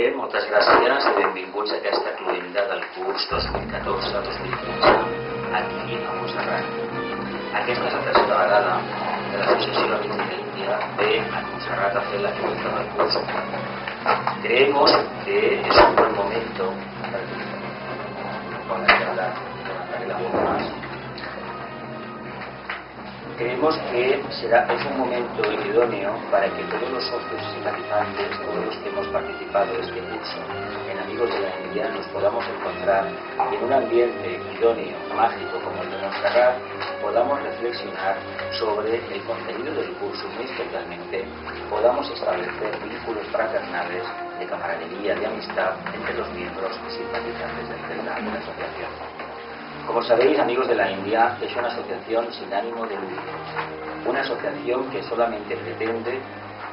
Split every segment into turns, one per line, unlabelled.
Bé, moltes gràcies i benvinguts a aquesta cloenda del curs 2014-2015 aquí a Montserrat. Aquesta és la tercera vegada que l'Associació Amics de l'Índia ve a Montserrat a fer la cloenda del curs. Creemos que es un buen momento Creemos que es un momento idóneo para que todos los socios y simpatizantes, todos los que hemos participado de este curso en Amigos de la India, nos podamos encontrar en un ambiente idóneo, mágico como el de Montserrat, podamos reflexionar sobre el contenido del curso y muy especialmente podamos establecer vínculos fraternales de camaradería, de amistad entre los miembros y simpatizantes de la asociación. Como sabéis, Amigos de la India es una asociación sin ánimo de lucro, una asociación que solamente pretende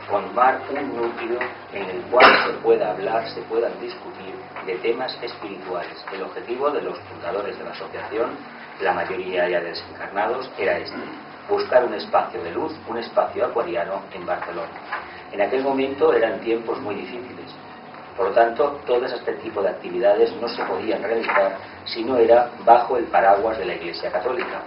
formar un núcleo en el cual se pueda hablar, se puedan discutir de temas espirituales. El objetivo de los fundadores de la asociación, la mayoría ya desencarnados, era buscar un espacio de luz, un espacio acuariano en Barcelona. En aquel momento eran tiempos muy difíciles. Por lo tanto, todo este tipo de actividades no se podían realizar si no era bajo el paraguas de la Iglesia Católica.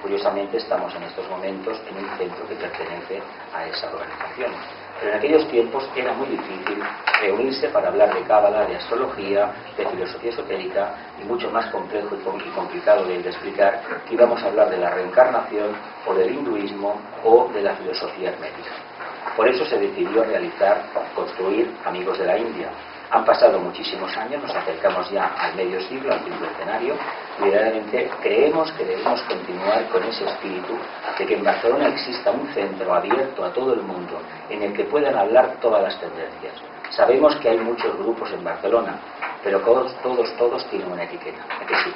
Curiosamente, estamos en estos momentos en un centro que pertenece a esa organización. Pero en aquellos tiempos era muy difícil reunirse para hablar de cábala, de astrología, de filosofía esotérica y mucho más complejo y complicado de explicar que íbamos a hablar de la reencarnación o del hinduismo o de la filosofía hermética. Por eso se decidió construir Amigos de la India. Han pasado muchísimos años, nos acercamos ya al medio siglo, al cincuentenario, y verdaderamente creemos que debemos continuar con ese espíritu de que en Barcelona exista un centro abierto a todo el mundo en el que puedan hablar todas las tendencias. Sabemos que hay muchos grupos en Barcelona, pero todos tienen una etiqueta, ¿a que sí?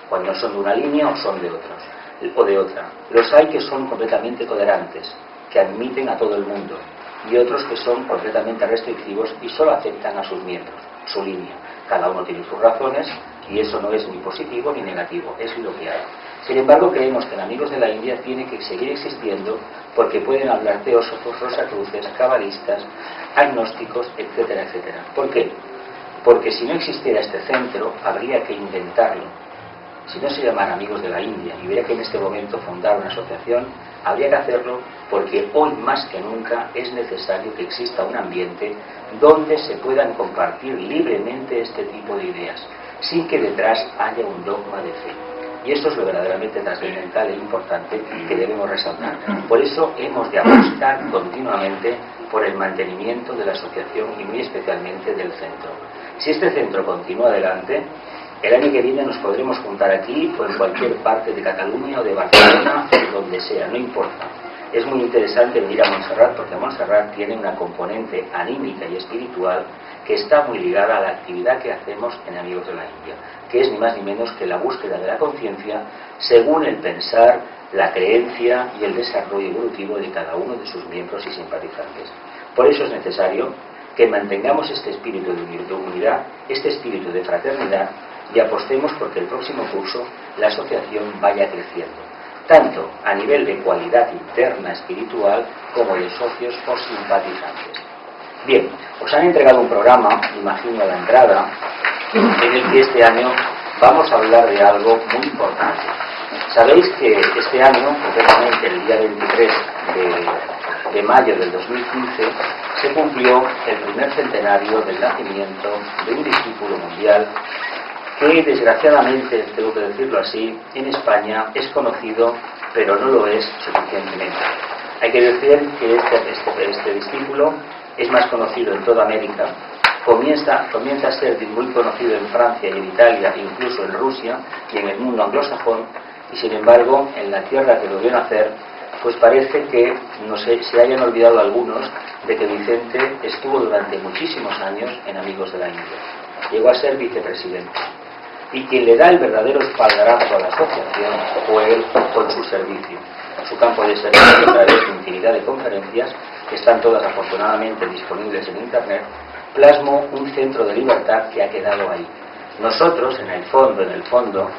Cuando son de una línea o son de otra. Los hay que son completamente tolerantes, que admiten a todo el mundo, y otros que son completamente restrictivos y solo aceptan a sus miembros, su línea. Cada uno tiene sus razones y eso no es ni positivo ni negativo, es lo que hay. Sin embargo, creemos que en Amigos de la India tiene que seguir existiendo porque pueden hablar teósofos, rosacruces, cabalistas, agnósticos, etcétera, etcétera. ¿Por qué? Porque si no existiera este centro, habría que inventarlo. Si no se llaman Amigos de la India y hubiera que en este momento fundar una asociación, habría que hacerlo porque hoy más que nunca es necesario que exista un ambiente donde se puedan compartir libremente este tipo de ideas, sin que detrás haya un dogma de fe. Y esto es lo verdaderamente trascendental e importante que debemos resaltar. Por eso hemos de apostar continuamente por el mantenimiento de la asociación y muy especialmente del centro. Si este centro continúa adelante, el año que viene nos podremos juntar aquí o en cualquier parte de Cataluña o de Barcelona, donde sea, no importa. Es muy interesante venir a Montserrat porque Montserrat tiene una componente anímica y espiritual que está muy ligada a la actividad que hacemos en Amigos de la India, que es ni más ni menos que la búsqueda de la conciencia según el pensar, la creencia y el desarrollo evolutivo de cada uno de sus miembros y simpatizantes. Por eso es necesario que mantengamos este espíritu de unidad, este espíritu de fraternidad, y apostemos porque el próximo curso la asociación vaya creciendo, tanto a nivel de cualidad interna espiritual como de socios o simpatizantes. Bien, os han entregado un programa, imagino a la entrada, en el que este año vamos a hablar de algo muy importante. Sabéis que este año, concretamente el día 23 de mayo del 2015, se cumplió el primer centenario del nacimiento de un discípulo mundial que desgraciadamente, tengo que decirlo así, en España es conocido, pero no lo es suficientemente. Hay que decir que este discípulo es más conocido en toda América, comienza a ser muy conocido en Francia y en Italia, incluso en Rusia y en el mundo anglosajón, y sin embargo, en la tierra que lo vio nacer, pues parece que, no sé, se hayan olvidado algunos de que Vicente estuvo durante muchísimos años en Amigos de la India. Llegó a ser vicepresidente. Y quien le da el verdadero espaldarazo a la asociación fue él con su servicio. Su campo de servicio a través de infinidad de conferencias, que están todas afortunadamente disponibles en Internet, plasmó un centro de libertad que ha quedado ahí. Nosotros, en el fondo,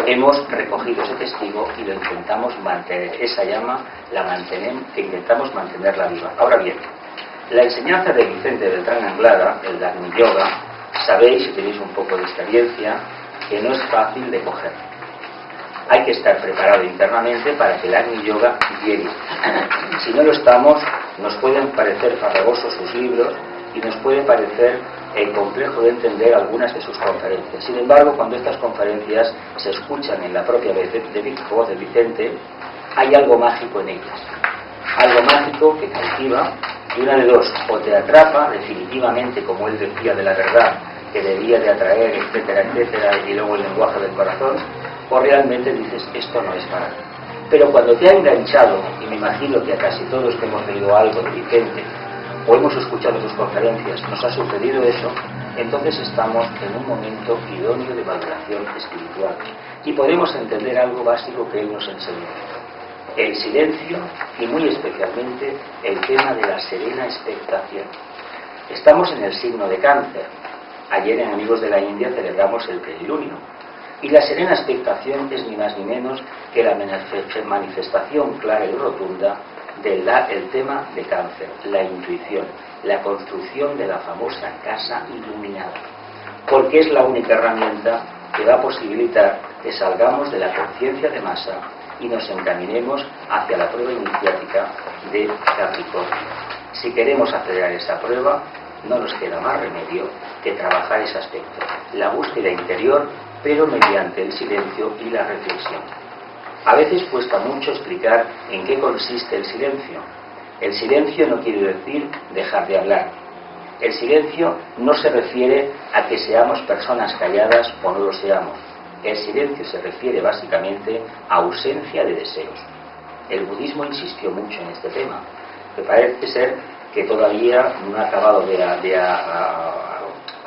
hemos recogido ese testigo y lo intentamos mantener. Esa llama que intentamos mantenerla viva. Ahora bien, La enseñanza de Vicente Beltrán Anglada, el Agni Yoga, sabéis, si tenéis un poco de experiencia, que no es fácil de coger. Hay que estar preparado internamente para que el Agni Yoga llegue. Si no lo estamos, nos pueden parecer farragosos sus libros y nos puede parecer complejo de entender algunas de sus conferencias. Sin embargo, cuando estas conferencias se escuchan en la propia voz de Vicente, hay algo mágico en ellas. Algo mágico que cautiva, y una de dos: o te atrapa definitivamente, como él decía de la verdad, que debía de atraer, etcétera, etcétera, y luego el lenguaje del corazón, o realmente dices, esto no es para mí. Pero cuando te ha enganchado, y me imagino que a casi todos que hemos leído algo de Vicente, o hemos escuchado sus conferencias, nos ha sucedido eso, entonces estamos en un momento idóneo de maduración espiritual. Y podemos entender algo básico que él nos enseñó: el silencio y muy especialmente el tema de la serena expectación. Estamos en el signo de Cáncer. Ayer en Amigos de la India celebramos el plenilunio. Y la serena expectación es ni más ni menos que la manifestación clara y rotunda del tema de Cáncer, la intuición, la construcción de la famosa casa iluminada. Porque es la única herramienta que va a posibilitar que salgamos de la conciencia de masa y nos encaminemos hacia la prueba iniciática de Capricornio. Si queremos acelerar esa prueba, no nos queda más remedio que trabajar ese aspecto, la búsqueda interior, pero mediante el silencio y la reflexión. A veces cuesta mucho explicar en qué consiste el silencio. El silencio no quiere decir dejar de hablar. El silencio no se refiere a que seamos personas calladas o no lo seamos. El silencio se refiere básicamente a ausencia de deseos. El budismo insistió mucho en este tema, que parece ser que todavía no ha acabado de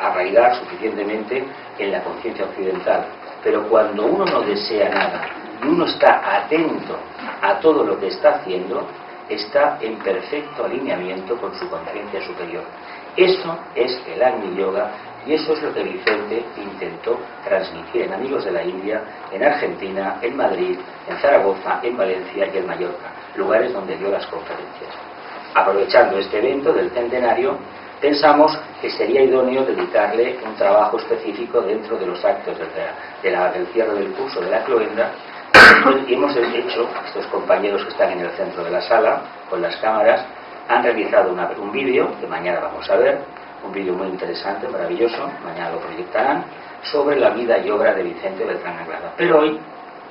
arraigar suficientemente en la conciencia occidental. Pero cuando uno no desea nada y uno está atento a todo lo que está haciendo, está en perfecto alineamiento con su conciencia superior. Eso es el Agni Yoga, y eso es lo que Vicente intentó transmitir en Amigos de la India, en Argentina, en Madrid, en Zaragoza, en Valencia y en Mallorca, lugares donde dio las conferencias. Aprovechando este evento del centenario, pensamos que sería idóneo dedicarle un trabajo específico dentro de los actos del cierre del curso de la Cloenda, y hemos hecho, estos compañeros que están en el centro de la sala, con las cámaras, han realizado un vídeo, que mañana vamos a ver, un vídeo muy interesante, maravilloso, mañana lo proyectarán, sobre la vida y obra de Vicente Beltrán Anglada. Pero hoy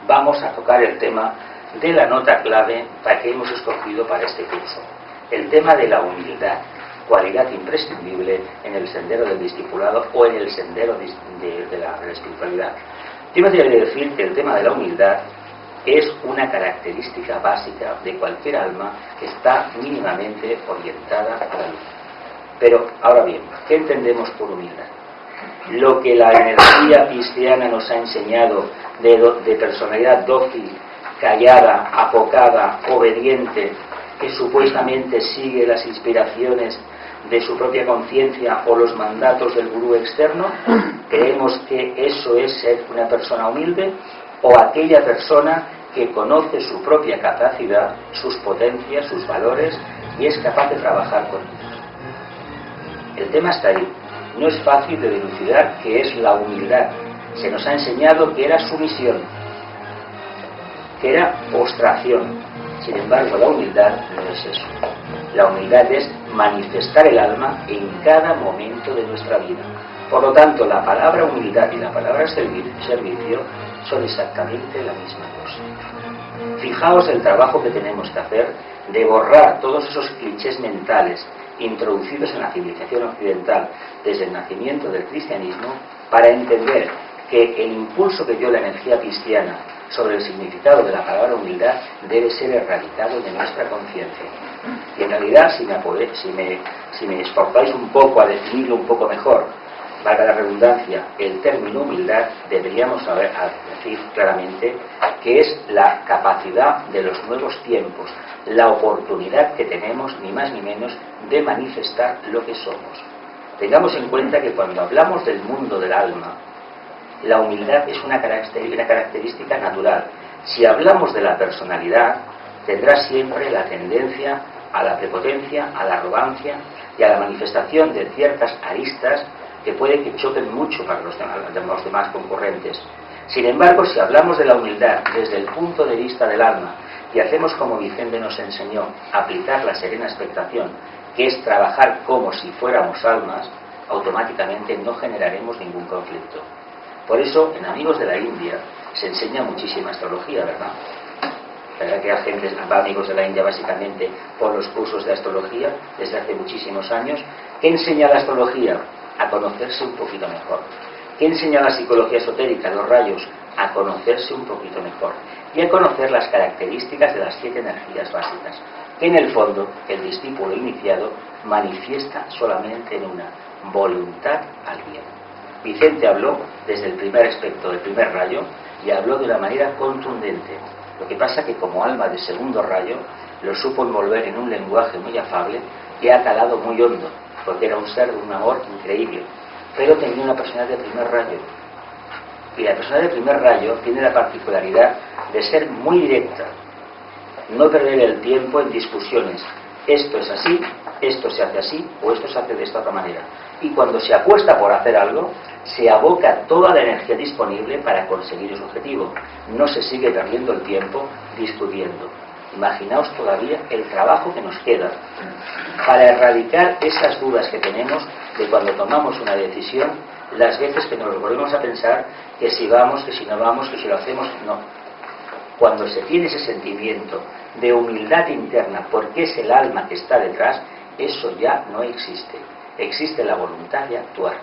vamos a tocar el tema de la nota clave que hemos escogido para este curso, el tema de la humildad, cualidad imprescindible en el sendero del discipulado o en el sendero de la espiritualidad. Yo me atrevería a decir que el tema de la humildad es una característica básica de cualquier alma que está mínimamente orientada a la luz. Pero, ahora bien, ¿qué entendemos por humildad? Lo que la energía cristiana nos ha enseñado de personalidad dócil, callada, apocada, obediente, que supuestamente sigue las inspiraciones de su propia conciencia o los mandatos del gurú externo, ¿creemos que eso es ser una persona humilde? ¿O aquella persona que conoce su propia capacidad, sus potencias, sus valores y es capaz de trabajar con ellos? El tema está ahí. No es fácil de dilucidar qué es la humildad. Se nos ha enseñado que era sumisión, que era postración. Sin embargo, la humildad no es eso. La humildad es manifestar el alma en cada momento de nuestra vida. Por lo tanto, la palabra humildad y la palabra servicio son exactamente la misma cosa. Fijaos el trabajo que tenemos que hacer de borrar todos esos clichés mentales introducidos en la civilización occidental desde el nacimiento del cristianismo, para entender que el impulso que dio la energía cristiana sobre el significado de la palabra humildad debe ser erradicado de nuestra conciencia. Y en realidad, si me esforzáis un poco a definirlo un poco mejor, valga la redundancia, el término humildad deberíamos decir claramente que es la capacidad de los nuevos tiempos, la oportunidad que tenemos, ni más ni menos, de manifestar lo que somos. Tengamos en cuenta que cuando hablamos del mundo del alma, la humildad es una característica natural. Si hablamos de la personalidad, tendrá siempre la tendencia a la prepotencia, a la arrogancia y a la manifestación de ciertas aristas que puede que choquen mucho para los demás concurrentes. Sin embargo, si hablamos de la humildad desde el punto de vista del alma y hacemos como Vicente nos enseñó, aplicar la serena expectación, que es trabajar como si fuéramos almas, automáticamente no generaremos ningún conflicto. Por eso, en Amigos de la India se enseña muchísima astrología, ¿verdad? ¿Verdad que la gente va a Amigos de la India básicamente por los cursos de astrología desde hace muchísimos años? ¿Qué enseña la astrología? A conocerse un poquito mejor. ¿Qué enseña la psicología esotérica, los rayos? A conocerse un poquito mejor y a conocer las características de las 7 energías básicas, que en el fondo el discípulo iniciado manifiesta solamente en una: voluntad al bien. Vicente habló desde el primer aspecto del primer rayo y habló de una manera contundente. Lo que pasa que como alma de segundo rayo lo supo envolver en un lenguaje muy afable que ha calado muy hondo, porque era un ser de un amor increíble, pero tenía una personalidad de primer rayo. Y la personalidad de primer rayo tiene la particularidad de ser muy directa, no perder el tiempo en discusiones. Esto es así, esto se hace así, o esto se hace de esta otra manera. Y cuando se apuesta por hacer algo, se aboca toda la energía disponible para conseguir ese objetivo. No se sigue perdiendo el tiempo discutiendo. Imaginaos todavía el trabajo que nos queda para erradicar esas dudas que tenemos de cuando tomamos una decisión, las veces que nos volvemos a pensar que si vamos, que si no vamos, que si lo hacemos, no. Cuando se tiene ese sentimiento de humildad interna, porque es el alma que está detrás, eso ya no existe. Existe la voluntad de actuar.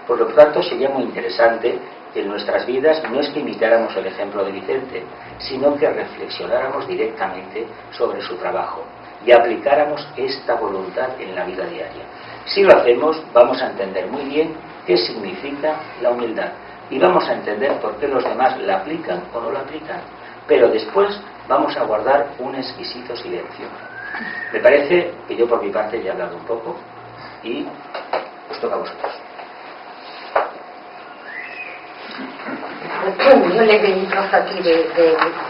Por lo tanto, sería muy interesante que en nuestras vidas no es que imitáramos el ejemplo de Vicente, sino que reflexionáramos directamente sobre su trabajo y aplicáramos esta voluntad en la vida diaria. Si lo hacemos, vamos a entender muy bien qué significa la humildad y vamos a entender por qué los demás la aplican o no la aplican. Pero después vamos a guardar un exquisito silencio. Me parece que yo por mi parte ya he hablado un poco y os toca a vosotros.
Yo le doy un trozo aquí de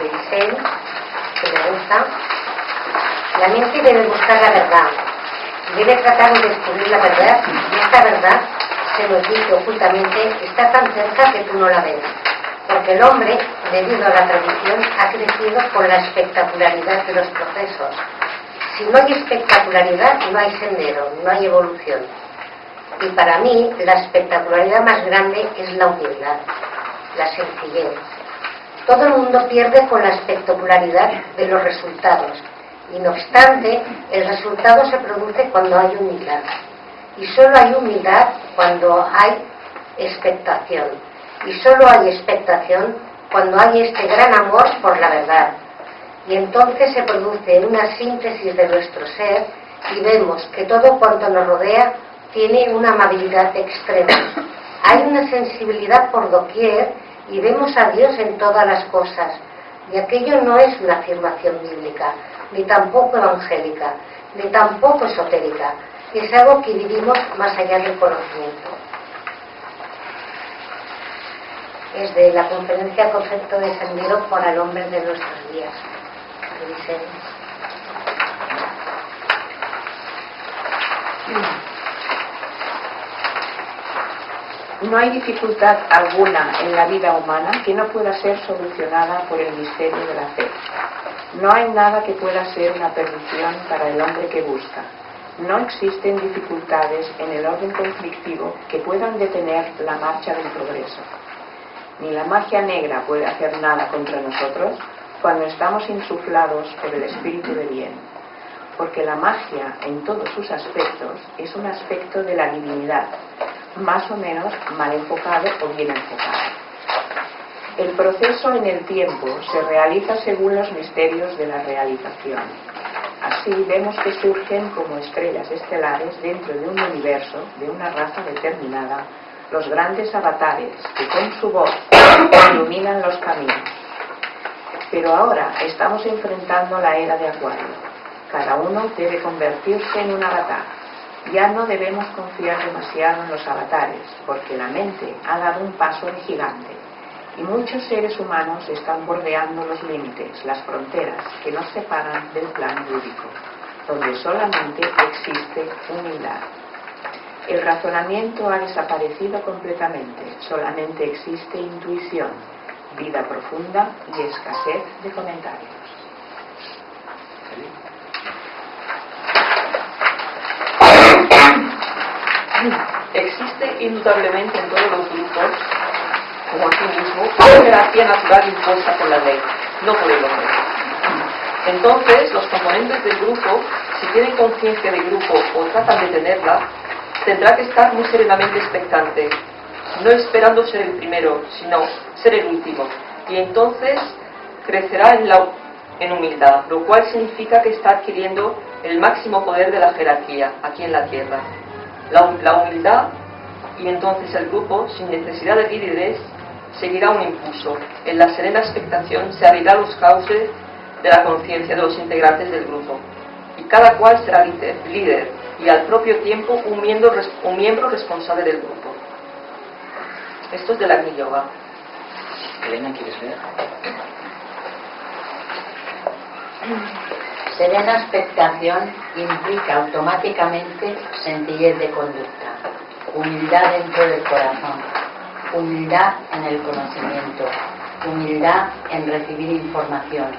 Vicente, que me gusta. La mente debe buscar la verdad, debe tratar de descubrir la verdad, y esta verdad, se nos dice ocultamente, está tan cerca que tú no la ves. Porque el hombre, debido a la tradición, ha crecido con la espectacularidad de los procesos. Si no hay espectacularidad, no hay sendero, no hay evolución. Y para mí, la espectacularidad más grande es la humildad, la sencillez. Todo el mundo pierde con la espectacularidad de los resultados. Y no obstante, el resultado se produce cuando hay humildad. Y solo hay humildad cuando hay expectación. Y solo hay expectación cuando hay este gran amor por la verdad. Y entonces se produce una síntesis de nuestro ser y vemos que todo cuanto nos rodea tiene una amabilidad extrema. Hay una sensibilidad por doquier y vemos a Dios en todas las cosas. Y aquello no es una afirmación bíblica, ni tampoco evangélica, ni tampoco esotérica. Es algo que vivimos más allá del conocimiento. Es de la conferencia Concepto de Sendero para el hombre de nuestros días.
No hay dificultad alguna en la vida humana que no pueda ser solucionada por el misterio de la fe. No hay nada que pueda ser una perdición para el hombre que busca. No existen dificultades en el orden conflictivo que puedan detener la marcha del progreso. Ni la magia negra puede hacer nada contra nosotros cuando estamos insuflados por el espíritu de bien, porque la magia en todos sus aspectos es un aspecto de la divinidad, más o menos mal enfocado o bien enfocado. El proceso en el tiempo se realiza según los misterios de la realización. Así vemos que surgen como estrellas estelares dentro de un universo, de una raza determinada, los grandes avatares que con su voz iluminan los caminos. Pero ahora estamos enfrentando la era de Acuario. Cada uno debe convertirse en un avatar. Ya no debemos confiar demasiado en los avatares, porque la mente ha dado un paso de gigante. Y muchos seres humanos están bordeando los límites, las fronteras que nos separan del plan lúdico. donde solamente existe humildad. El razonamiento ha desaparecido completamente, solamente existe intuición, vida profunda y escasez de comentarios. Existe indudablemente en todos los grupos, como aquí mismo, una jerarquía natural impuesta por la ley, no por el hombre. Entonces, los componentes del grupo, si tienen conciencia de grupo o tratan de tenerla, tendrá que estar muy serenamente expectante, no esperando ser el primero, sino ser el último, y entonces crecerá en humildad, lo cual significa que está adquiriendo el máximo poder de la jerarquía aquí en la tierra. La humildad, y entonces el grupo, sin necesidad de líderes, seguirá un impulso. En la serena expectación se abrirá los cauces de la conciencia de los integrantes del grupo, y cada cual será líder y al propio tiempo un miembro responsable del grupo. Esto es del Agni Yoga.
Elena, ¿quieres ver?
Serena expectación implica automáticamente sencillez de conducta, humildad dentro del corazón, humildad en el conocimiento, humildad en recibir información,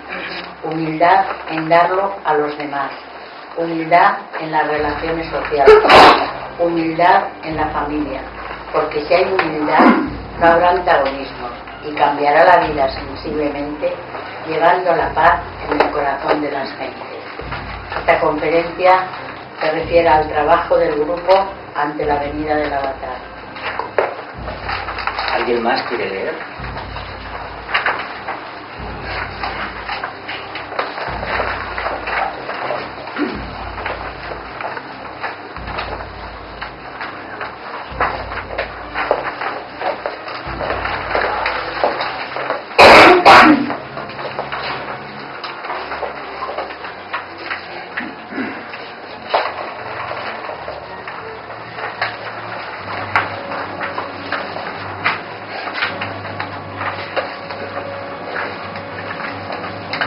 humildad en darlo a los demás, humildad en las relaciones sociales, humildad en la familia, porque si hay humildad no habrá antagonismo y cambiará la vida sensiblemente, llevando la paz en el corazón de las gentes. Esta conferencia se refiere al trabajo del grupo ante la venida del avatar.
¿Alguien más quiere leer?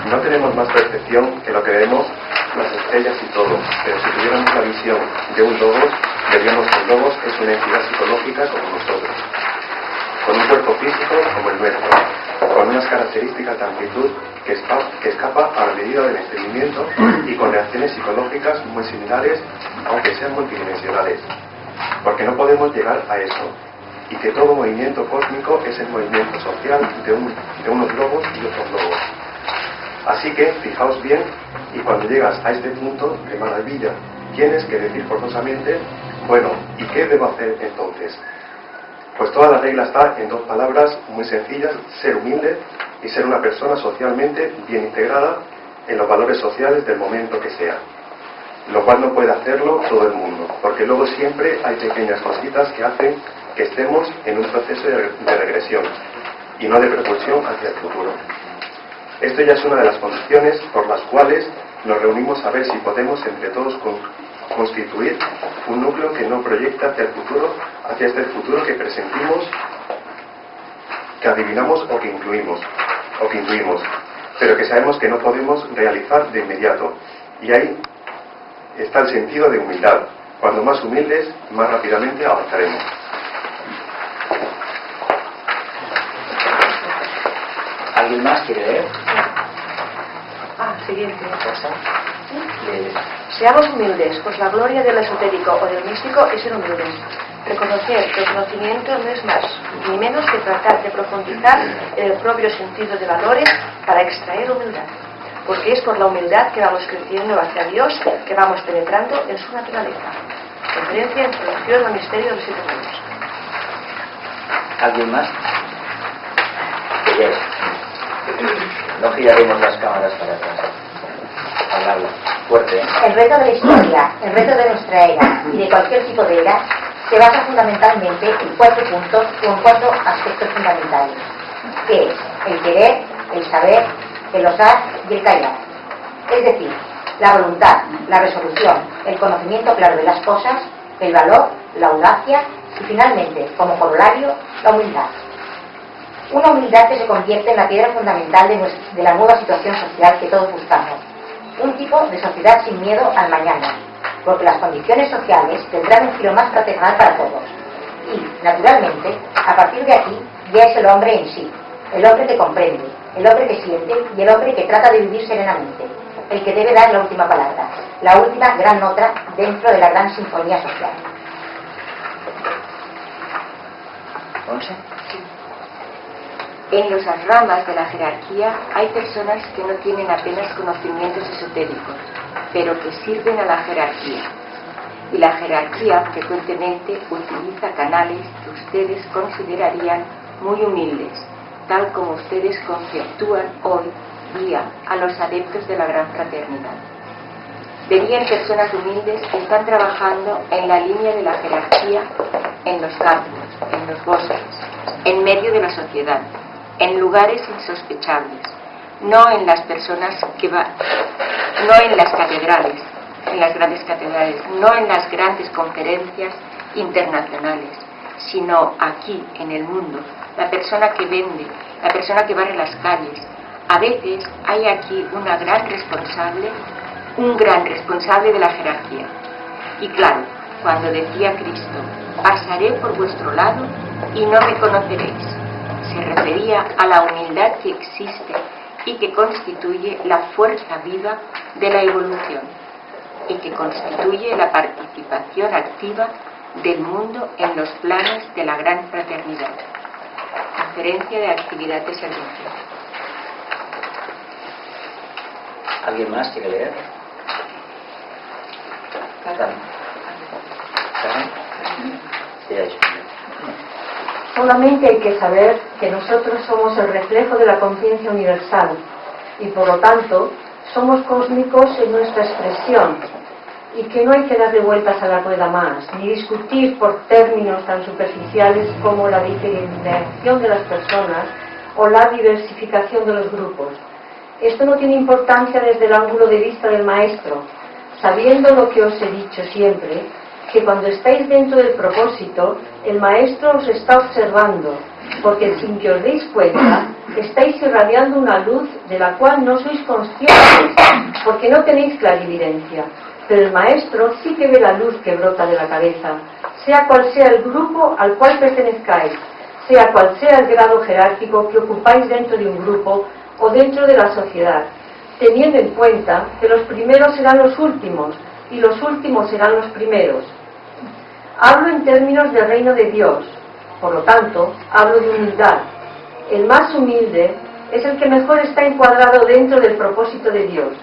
No tenemos más percepción que lo que vemos las estrellas y todo, pero si tuviéramos la visión de un logos, veríamos que el logos es una entidad psicológica como nosotros, con un cuerpo físico como el nuestro, con unas características de amplitud que escapa a la medida del entendimiento y con reacciones psicológicas muy similares, aunque sean multidimensionales, porque no podemos llegar a eso, y que todo movimiento cósmico es el movimiento social de unos logos y otros logos. Así que, fijaos bien, y cuando llegas a este punto de maravilla, tienes que decir forzosamente, bueno, ¿y qué debo hacer entonces? Pues toda la regla está en dos palabras muy sencillas: ser humilde y ser una persona socialmente bien integrada en los valores sociales del momento que sea. Lo cual no puede hacerlo todo el mundo, porque luego siempre hay pequeñas cositas que hacen que estemos en un proceso de regresión y no de propulsión hacia el futuro. Esto ya es una de las condiciones por las cuales nos reunimos a ver si podemos entre todos constituir un núcleo que no proyecta hacia el futuro, hacia este futuro que presentimos, que adivinamos o que intuimos, pero que sabemos que no podemos realizar de inmediato. Y ahí está el sentido de humildad. Cuando más humildes, más rápidamente avanzaremos.
¿Alguien más quiere leer?
Siguiente.
Rosa.
Seamos humildes, pues la gloria del esotérico o del místico es ser humildes. Reconocer que el conocimiento no es más ni menos que tratar de profundizar en el propio sentido de valores para extraer humildad. Porque es por la humildad que vamos creciendo hacia Dios, que vamos penetrando en su naturaleza. Conferencia Introducción al Misterio de los 7 Mundos.
¿Alguien más? Que ya es. No giraremos las cámaras para atrás. Hablarlo. Fuerte, ¿eh?
El reto de la historia, el reto de nuestra era y de cualquier tipo de era se basa fundamentalmente en 4 puntos o en 4 aspectos fundamentales, que es el querer, el saber, el osar y el callar. Es decir, la voluntad, la resolución, el conocimiento claro de las cosas, el valor, la audacia y finalmente, como corolario, la humildad. Una humildad que se convierte en la piedra fundamental de la nueva situación social que todos buscamos. un tipo de sociedad sin miedo al mañana, porque las condiciones sociales tendrán un giro más fraternal para todos. Y, naturalmente, a partir de aquí, ya es el hombre en sí, el hombre que comprende, el hombre que siente y el hombre que trata de vivir serenamente, el que debe dar la última palabra, la última gran nota dentro de la gran sinfonía social.
¿Once?
En las ramas de la jerarquía hay personas que no tienen apenas conocimientos esotéricos, pero que sirven a la jerarquía. Y la jerarquía frecuentemente utiliza canales que ustedes considerarían muy humildes, tal como ustedes conceptúan hoy día a los adeptos de la gran fraternidad. Verían personas humildes que están trabajando en la línea de la jerarquía, en los campos, en los bosques, en medio de la sociedad, en lugares insospechables, no en las personas que van, no en las catedrales, en las grandes catedrales, no en las grandes conferencias internacionales, sino aquí, en el mundo, la persona que vende, la persona que barre las calles. A veces hay aquí un gran responsable de la jerarquía. Y claro, cuando decía Cristo, pasaré por vuestro lado y no me conoceréis, se refería a la humildad que existe y que constituye la fuerza viva de la evolución y que constituye la participación activa del mundo en los planos de la gran fraternidad. Conferencia de actividad de servicio.
¿Alguien más quiere leer? Carmen.
Solamente hay que saber que nosotros somos el reflejo de la conciencia universal y por lo tanto somos cósmicos en nuestra expresión y que no hay que darle vueltas a la rueda más, ni discutir por términos tan superficiales como la diferenciación de las personas o la diversificación de los grupos. Esto no tiene importancia desde el ángulo de vista del maestro, sabiendo lo que os he dicho siempre, que cuando estáis dentro del propósito, el maestro os está observando, porque sin que os deis cuenta, estáis irradiando una luz de la cual no sois conscientes, porque no tenéis clarividencia. Pero el maestro sí que ve la luz que brota de la cabeza, sea cual sea el grupo al cual pertenezcáis, sea cual sea el grado jerárquico que ocupáis dentro de un grupo o dentro de la sociedad, teniendo en cuenta que los primeros serán los últimos y los últimos serán los primeros. Hablo en términos del reino de Dios, por lo tanto, hablo de humildad. El más humilde es el que mejor está encuadrado dentro del propósito de Dios.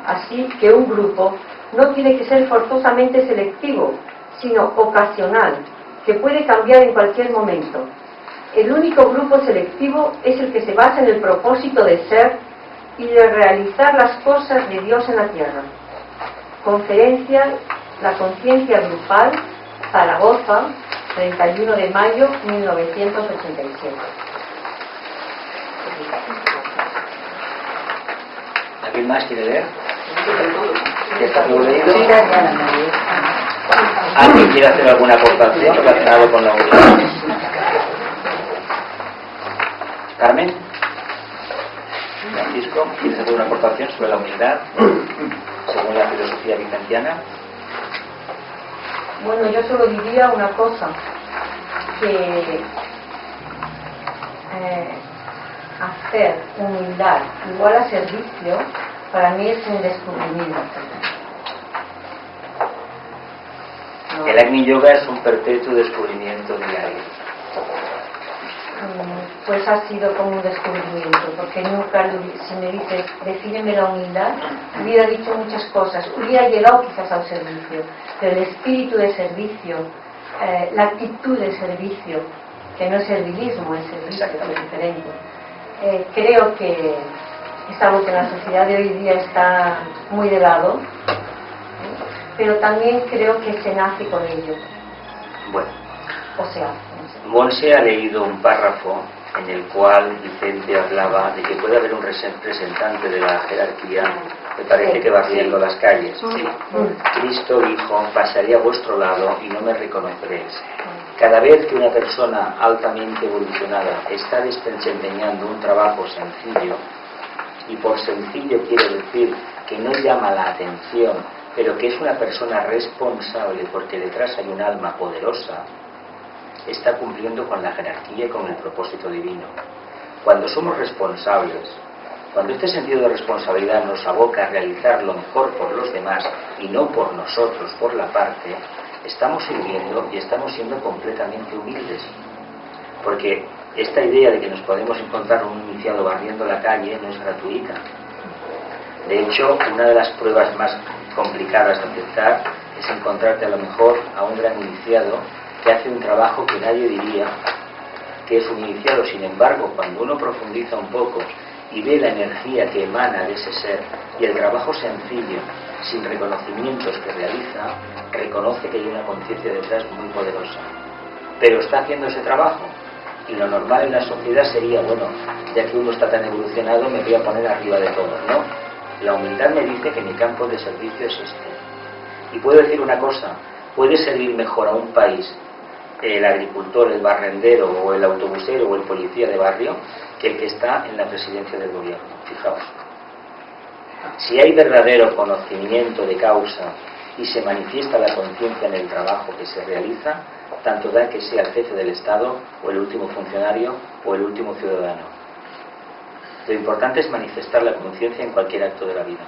Así que un grupo no tiene que ser forzosamente selectivo, sino ocasional, que puede cambiar en cualquier momento. El único grupo selectivo es el que se basa en el propósito de ser y de realizar las cosas de Dios en la tierra. Conferencia La conciencia grupal, Zaragoza, 31 de mayo 1987.
¿Alguien más quiere leer? ¿Ya está todo leído? ¿Alguien quiere hacer alguna aportación relacionada con la unidad? ¿Carmen? Francisco, ¿quieres hacer una aportación sobre la humildad según la filosofía vicenciana?
Bueno, yo solo diría una cosa, que hacer humildad igual a servicio, para mí es un descubrimiento.
El Agni Yoga es un perpetuo descubrimiento diario.
Pues ha sido como un descubrimiento, porque nunca, si me dices, defíneme la humildad, hubiera dicho muchas cosas, hubiera llegado quizás al servicio, pero el espíritu de servicio, la actitud de servicio, que no es servilismo, es servicio, es diferente. Creo que es algo que en la sociedad de hoy día está muy de lado, pero también creo que se nace con ello.
Bueno,
O sea,
Monse ha leído un párrafo en el cual Vicente hablaba de que puede haber un representante de la jerarquía que parece que va barriendo las calles. Cristo dijo, pasaré a vuestro lado y no me reconoceréis. Cada vez que una persona altamente evolucionada está desempeñando un trabajo sencillo, y por sencillo quiero decir que no llama la atención, pero que es una persona responsable porque detrás hay un alma poderosa, está cumpliendo con la jerarquía y con el propósito divino. Cuando somos responsables, cuando este sentido de responsabilidad nos aboca a realizar lo mejor por los demás y no por nosotros, por la parte, estamos sirviendo y estamos siendo completamente humildes. Porque esta idea de que nos podemos encontrar un iniciado barriendo la calle no es gratuita. De hecho, una de las pruebas más complicadas de aceptar es encontrarte a lo mejor a un gran iniciado que hace un trabajo que nadie diría que es un iniciado. Sin embargo, cuando uno profundiza un poco y ve la energía que emana de ese ser y el trabajo sencillo, sin reconocimientos que realiza, reconoce que hay una conciencia detrás muy poderosa. Pero está haciendo ese trabajo. Y lo normal en la sociedad sería, bueno, ya que uno está tan evolucionado, me voy a poner arriba de todos, ¿no? La humildad me dice que mi campo de servicio es este. Y puedo decir una cosa, puede servir mejor a un país el agricultor, el barrendero o el autobusero o el policía de barrio que el que está en la presidencia del gobierno. Fijaos. Si hay verdadero conocimiento de causa y se manifiesta la conciencia en el trabajo que se realiza, tanto da que sea el jefe del Estado o el último funcionario o el último ciudadano. Lo importante es manifestar la conciencia en cualquier acto de la vida.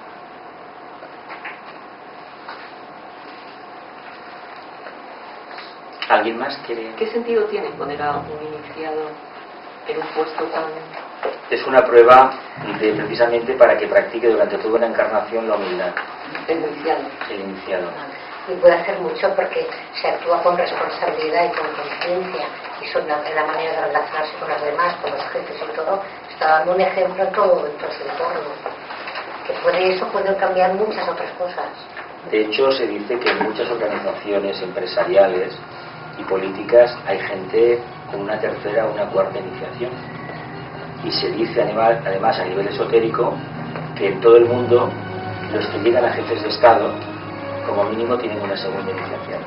¿Alguien más quiere?
¿Qué sentido tiene poner a un iniciado en un puesto tan...?
Es una prueba precisamente para que practique durante toda una encarnación la humildad.
El iniciado.
El iniciado.
Y puede hacer mucho porque se actúa con responsabilidad y con conciencia y son la manera de relacionarse con los demás, con los jefes y todo. Está dando un ejemplo en todo su entorno. Que eso puede cambiar muchas otras cosas.
De hecho, se dice que en muchas organizaciones empresariales y políticas hay gente con una tercera o una cuarta iniciación. Y se dice además a nivel esotérico que en todo el mundo los que llegan a jefes de Estado como mínimo tienen una segunda iniciación.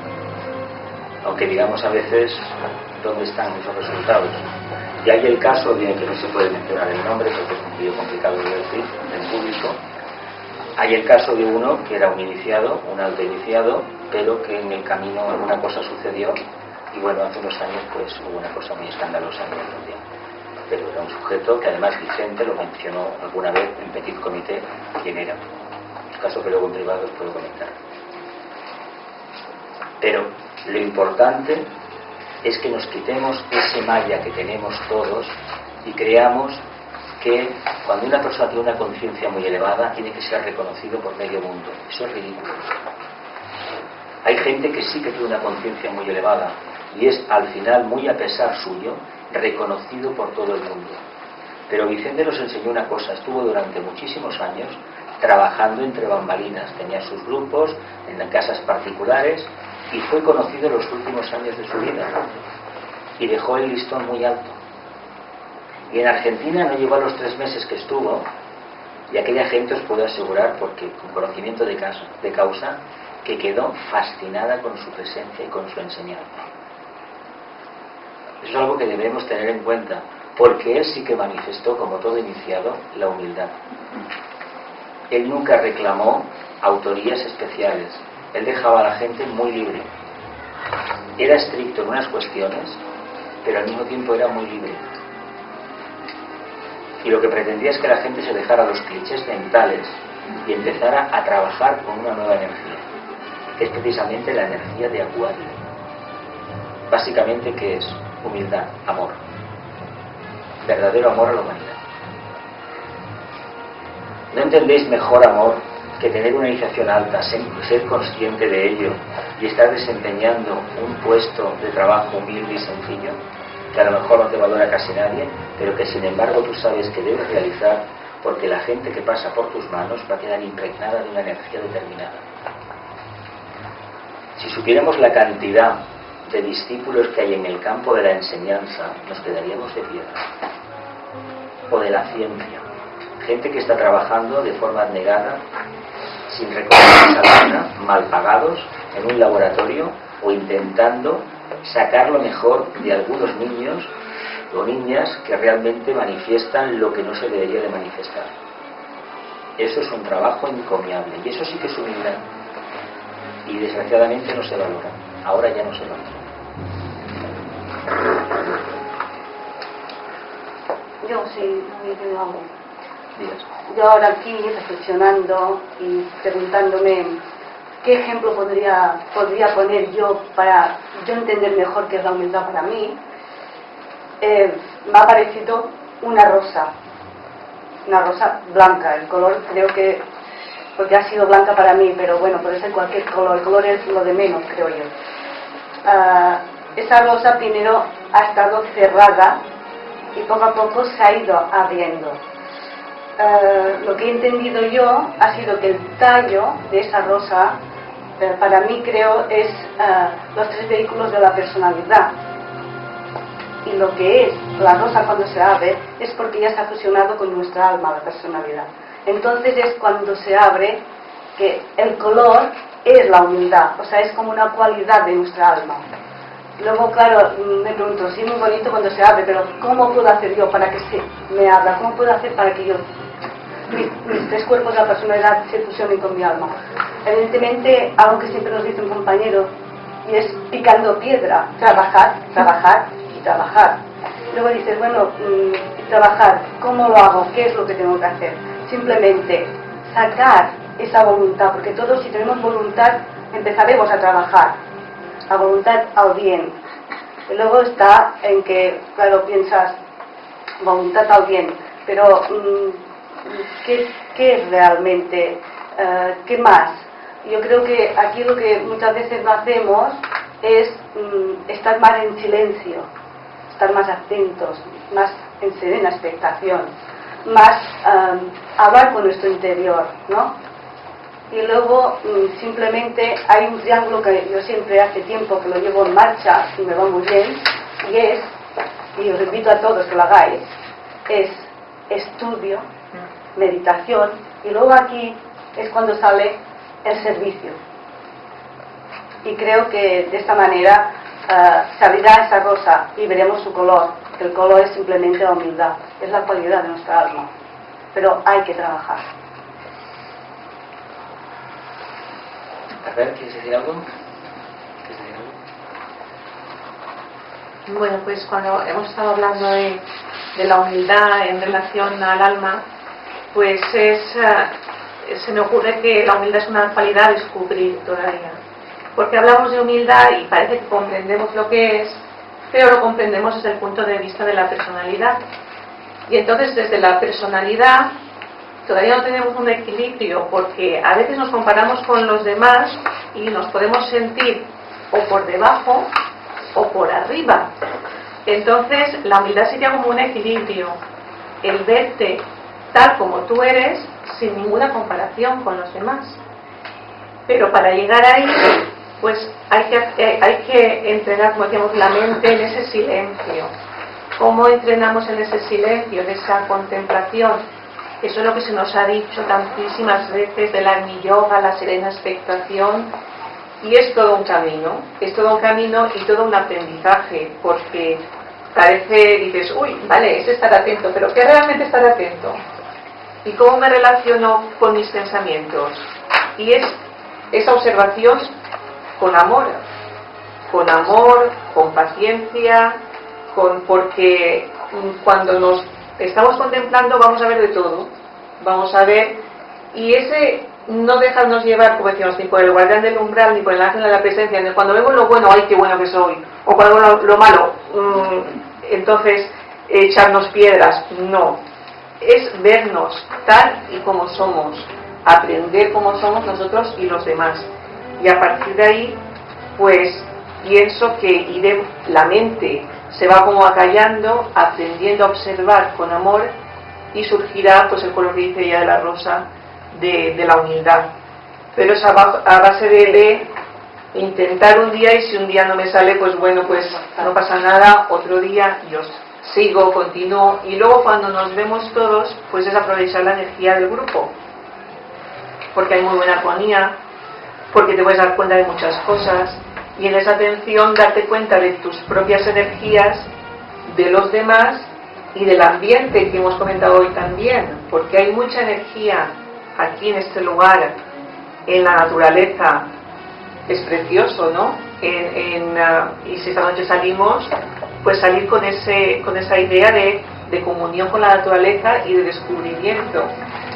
Aunque digamos a veces dónde están esos resultados. Y hay el caso de que no se puede mencionar el nombre porque es un poquito complicado de decir en público. Hay el caso de uno que era un iniciado, un alto iniciado, pero que en el camino alguna cosa sucedió y bueno, hace unos años pues hubo una cosa muy escandalosa a nivel mundial. Pero era un sujeto que además Vicente lo mencionó alguna vez en Petit Comité quién era. Caso que luego en privado os puedo comentar. Pero lo importante es que nos quitemos ese malla que tenemos todos y creamos que cuando una persona tiene una conciencia muy elevada tiene que ser reconocido por medio mundo. Eso es ridículo. Hay gente que sí que tiene una conciencia muy elevada y es al final, muy a pesar suyo, reconocido por todo el mundo. Pero Vicente nos enseñó una cosa, estuvo durante muchísimos años trabajando entre bambalinas, tenía sus grupos en casas particulares y fue conocido en los últimos años de su vida y dejó el listón muy alto. Y en Argentina no llegó a los 3 meses que estuvo y aquella gente os puedo asegurar, porque con conocimiento de causa, que quedó fascinada con su presencia y con su enseñanza. Eso es algo que debemos tener en cuenta, porque él sí que manifestó, como todo iniciado, la humildad. Él nunca reclamó autorías especiales, él dejaba a la gente muy libre. Era estricto en unas cuestiones, pero al mismo tiempo era muy libre. Y lo que pretendía es que la gente se dejara los clichés mentales y empezara a trabajar con una nueva energía, que es precisamente la energía de Acuario. Básicamente, ¿qué es? Humildad, amor. Verdadero amor a la humanidad. ¿No entendéis mejor amor que tener una iniciación alta, ser consciente de ello y estar desempeñando un puesto de trabajo humilde y sencillo, que a lo mejor no te valora casi nadie, pero que sin embargo tú sabes que debes realizar porque la gente que pasa por tus manos va a quedar impregnada de una energía determinada? Si supiéramos la cantidad de discípulos que hay en el campo de la enseñanza, nos quedaríamos de piedra. O de la ciencia. Gente que está trabajando de forma abnegada, sin recompensa alguna, mal pagados, en un laboratorio o intentando sacar lo mejor de algunos niños o niñas que realmente manifiestan lo que no se debería de manifestar. Eso es un trabajo encomiable y eso sí que es humildad. Y desgraciadamente no se valora. Ahora ya no se valora.
Yo sí, yo ahora aquí reflexionando y preguntándome qué ejemplo podría poner yo para yo entender mejor qué es la humildad para mí, me ha parecido una rosa blanca. El color creo que, porque ha sido blanca para mí, pero bueno, puede ser cualquier color, el color es lo de menos, creo yo. Esa rosa primero ha estado cerrada y poco a poco se ha ido abriendo. Lo que he entendido yo ha sido que el tallo de esa rosa, para mí creo, es los 3 vehículos de la personalidad. Y lo que es la rosa cuando se abre es porque ya se ha fusionado con nuestra alma, la personalidad. Entonces es cuando se abre que el color es la humildad, o sea, es como una cualidad de nuestra alma. Luego, claro, me pregunto, sí, muy bonito cuando se abre, pero ¿cómo puedo hacer yo para que se me abra? ¿Cómo puedo hacer para que yo, mis 3 cuerpos de la personalidad se fusionen con mi alma? Evidentemente, algo que siempre nos dice un compañero, y es picando piedra, trabajar y trabajar. Luego dices, bueno, trabajar, ¿cómo lo hago? ¿Qué es lo que tengo que hacer? Simplemente sacar esa voluntad, porque todos, si tenemos voluntad, empezaremos a trabajar. La voluntad al bien. Y luego está en que, claro, piensas voluntad al bien, pero ¿qué es realmente? ¿Qué más? Yo creo que aquí lo que muchas veces no hacemos es estar más en silencio, estar más atentos, más en serena expectación, más hablar con nuestro interior, ¿no? Y luego simplemente hay un triángulo que yo siempre hace tiempo que lo llevo en marcha y me va muy bien, y os invito a todos que lo hagáis, es estudio, meditación, y luego aquí es cuando sale el servicio. Y creo que de esta manera se abrirá esa rosa y veremos su color. El color es simplemente la humildad, es la cualidad de nuestra alma, pero hay que trabajar.
A ver, ¿quieres decir algo?
Bueno, pues cuando hemos estado hablando de la humildad en relación al alma, pues se me ocurre que la humildad es una cualidad a descubrir todavía. Porque hablamos de humildad y parece que comprendemos lo que es, pero lo comprendemos desde el punto de vista de la personalidad. Y entonces desde la personalidad todavía no tenemos un equilibrio, porque a veces nos comparamos con los demás y nos podemos sentir o por debajo o por arriba. Entonces la humildad sería como un equilibrio, el verte tal como tú eres sin ninguna comparación con los demás. Pero para llegar ahí, pues hay que entrenar, como decíamos, la mente en ese silencio. ¿Cómo entrenamos en ese silencio, en esa contemplación? Eso es lo que se nos ha dicho tantísimas veces del Agni Yoga, la serena expectación, y es todo un camino, y todo un aprendizaje, porque parece, dices, uy, vale, es estar atento, pero ¿qué es realmente estar atento? ¿Y cómo me relaciono con mis pensamientos? Y es esa observación con amor, con paciencia, porque cuando nos estamos contemplando vamos a ver de todo, vamos a ver, y ese no dejarnos llevar, como decíamos, ni por el guardián del umbral ni por el ángel de la presencia, ni cuando vemos lo bueno, ay, qué bueno que soy, o cuando vemos lo malo, entonces echarnos piedras. No, es vernos tal y como somos, aprender cómo somos nosotros y los demás, y a partir de ahí pues pienso que la mente se va como acallando, aprendiendo a observar con amor, y surgirá pues el color que dice ella de la rosa de la humildad. Pero es a base de intentar un día, y si un día no me sale, pues bueno, pues no pasa nada, otro día yo sigo, continúo, y luego cuando nos vemos todos, pues es aprovechar la energía del grupo, porque hay muy buena armonía, porque te puedes dar cuenta de muchas cosas, y en esa atención darte cuenta de tus propias energías, de los demás y del ambiente que hemos comentado hoy también, porque hay mucha energía aquí en este lugar, en la naturaleza, es precioso, ¿no? Y si esta noche salimos, pues salir con esa idea de comunión con la naturaleza y de descubrimiento,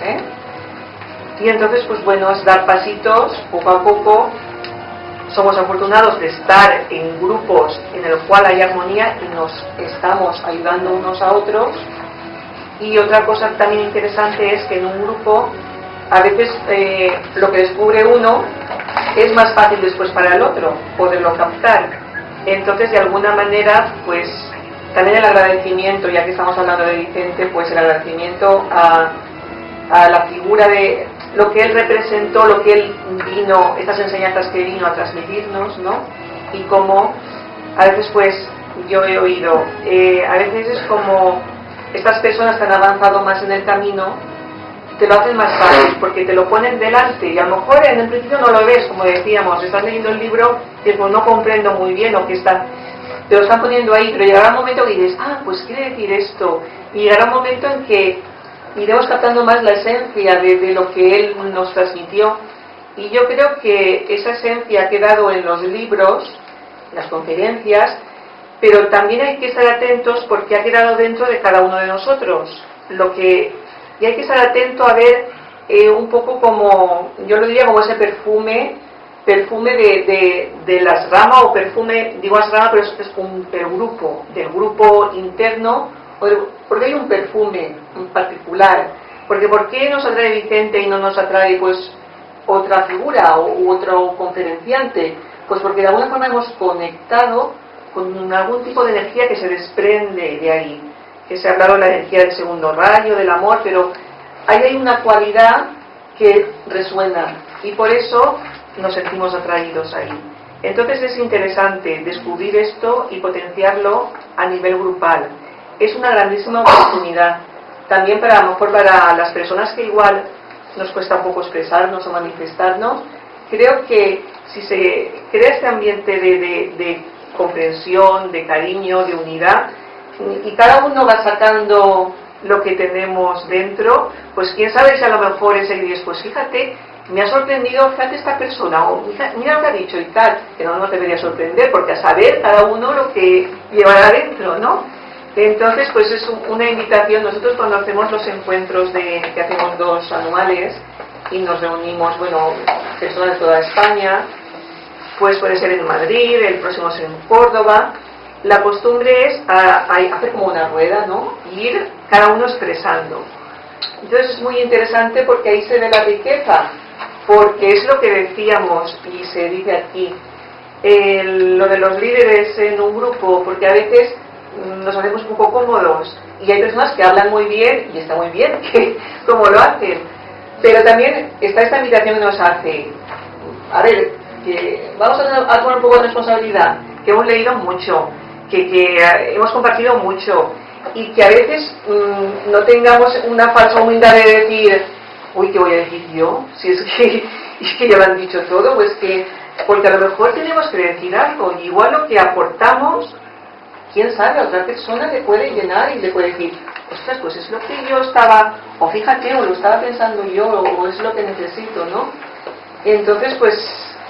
¿eh? Y entonces, pues bueno, es dar pasitos poco a poco. Somos afortunados de estar en grupos en el cual hay armonía y nos estamos ayudando unos a otros. Y otra cosa también interesante es que en un grupo a veces lo que descubre uno es más fácil después para el otro poderlo captar. Entonces, de alguna manera, pues también el agradecimiento, ya que estamos hablando de Vicente, pues el agradecimiento a la figura de lo que él representó, lo que él vino, estas enseñanzas que vino a transmitirnos, ¿no? Y como a veces, pues yo he oído, a veces es como estas personas que han avanzado más en el camino te lo hacen más fácil porque te lo ponen delante y a lo mejor en el principio no lo ves, como decíamos, estás leyendo el libro y pues no comprendo muy bien lo que está, te lo están poniendo ahí, pero llegará un momento que dices, pues quiere decir esto, y llegará un momento en que iremos captando más la esencia de lo que él nos transmitió. Y yo creo que esa esencia ha quedado en los libros, en las conferencias, pero también hay que estar atentos porque ha quedado dentro de cada uno de nosotros. Y hay que estar atento a ver un poco como, yo lo diría como ese perfume de las ramas, o perfume, digo las ramas, pero es un grupo, del grupo interno, porque hay un perfume en particular. Porque ¿por qué nos atrae Vicente y no nos atrae pues otra figura u otro conferenciante? Pues porque de alguna forma hemos conectado con algún tipo de energía que se desprende de ahí. Que se ha hablado de la energía del segundo rayo, del amor, pero hay una cualidad que resuena y por eso nos sentimos atraídos ahí. Entonces es interesante descubrir esto y potenciarlo a nivel grupal. Es una grandísima oportunidad. También a lo mejor para las personas que igual nos cuesta un poco expresarnos o manifestarnos, creo que si se crea este ambiente de comprensión, de cariño, de unidad, y cada uno va sacando lo que tenemos dentro, pues quién sabe si a lo mejor ese día es, pues fíjate, me ha sorprendido, fíjate esta persona, o mira lo que ha dicho y tal, que no nos debería sorprender, porque a saber cada uno lo que llevará dentro, ¿no? Entonces, pues es una invitación. Nosotros cuando hacemos los encuentros que hacemos 2 anuales y nos reunimos, bueno, personas de toda España, pues puede ser en Madrid, el próximo es en Córdoba. La costumbre es hacer como una rueda, ¿no? Y ir cada uno expresando. Entonces es muy interesante porque ahí se ve la riqueza, porque es lo que decíamos y se dice aquí, lo de los líderes en un grupo, porque a veces nos hacemos un poco cómodos y hay personas que hablan muy bien y está muy bien que como lo hacen, pero también está esta invitación que nos hace, a ver, que vamos a tomar un poco de responsabilidad, que hemos leído mucho, que hemos compartido mucho y que a veces no tengamos una falsa humildad de decir, uy, ¿qué voy a decir yo? Si es que ya lo han dicho todo, pues porque a lo mejor tenemos que decir algo y igual lo que aportamos, quién sabe, a otra persona le puede llenar y le puede decir, ostras, pues es lo que yo estaba, o fíjate, o lo estaba pensando yo, o es lo que necesito, ¿no? Entonces, pues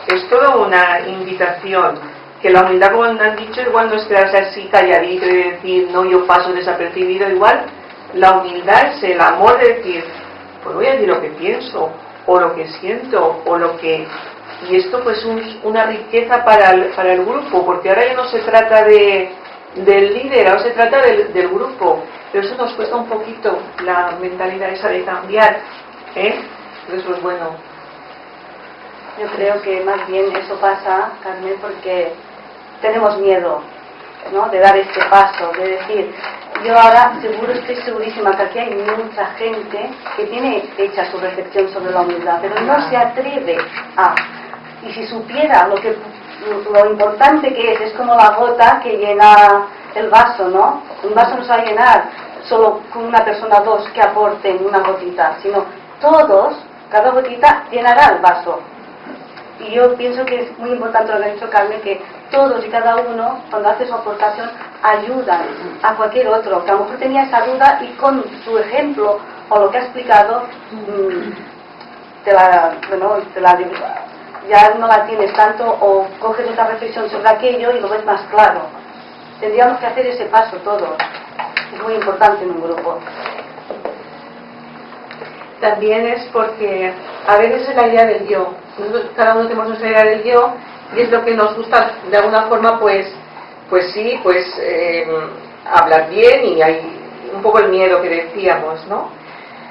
es toda una invitación, que la humildad, como han dicho, igual no es quedarse así calladito y decir, no, yo paso desapercibido, igual la humildad es el amor de decir, pues voy a decir lo que pienso, o lo que siento, o lo que... Y esto pues una riqueza para el grupo, porque ahora ya no se trata del líder, ahora se trata del grupo, pero eso nos cuesta un poquito la mentalidad esa de cambiar, ¿eh? Entonces pues bueno.
Yo creo que más bien eso pasa, Carmen, porque tenemos miedo, ¿no?, de dar este paso, de decir, yo ahora estoy segurísima que aquí hay mucha gente que tiene hecha su reflexión sobre la humildad, pero no se atreve a... Y si supiera lo importante que es como la gota que llena el vaso, ¿no? Un vaso no se va a llenar solo con una persona, 2 que aporten una gotita, sino todos, cada gotita llenará el vaso. Y yo pienso que es muy importante lo que ha dicho Carmen, que todos y cada uno, cuando hace su aportación, ayudan a cualquier otro, que a lo mejor tenía esa duda y con su ejemplo o lo que ha explicado, ya no la tienes tanto, o coges otra reflexión sobre aquello y lo ves más claro. Tendríamos que hacer ese paso todos. Es muy importante en un grupo.
También es porque a veces es la idea del yo. Nosotros, cada uno tenemos nuestra idea del yo, y es lo que nos gusta de alguna forma, hablar bien, y hay un poco el miedo que decíamos, ¿no?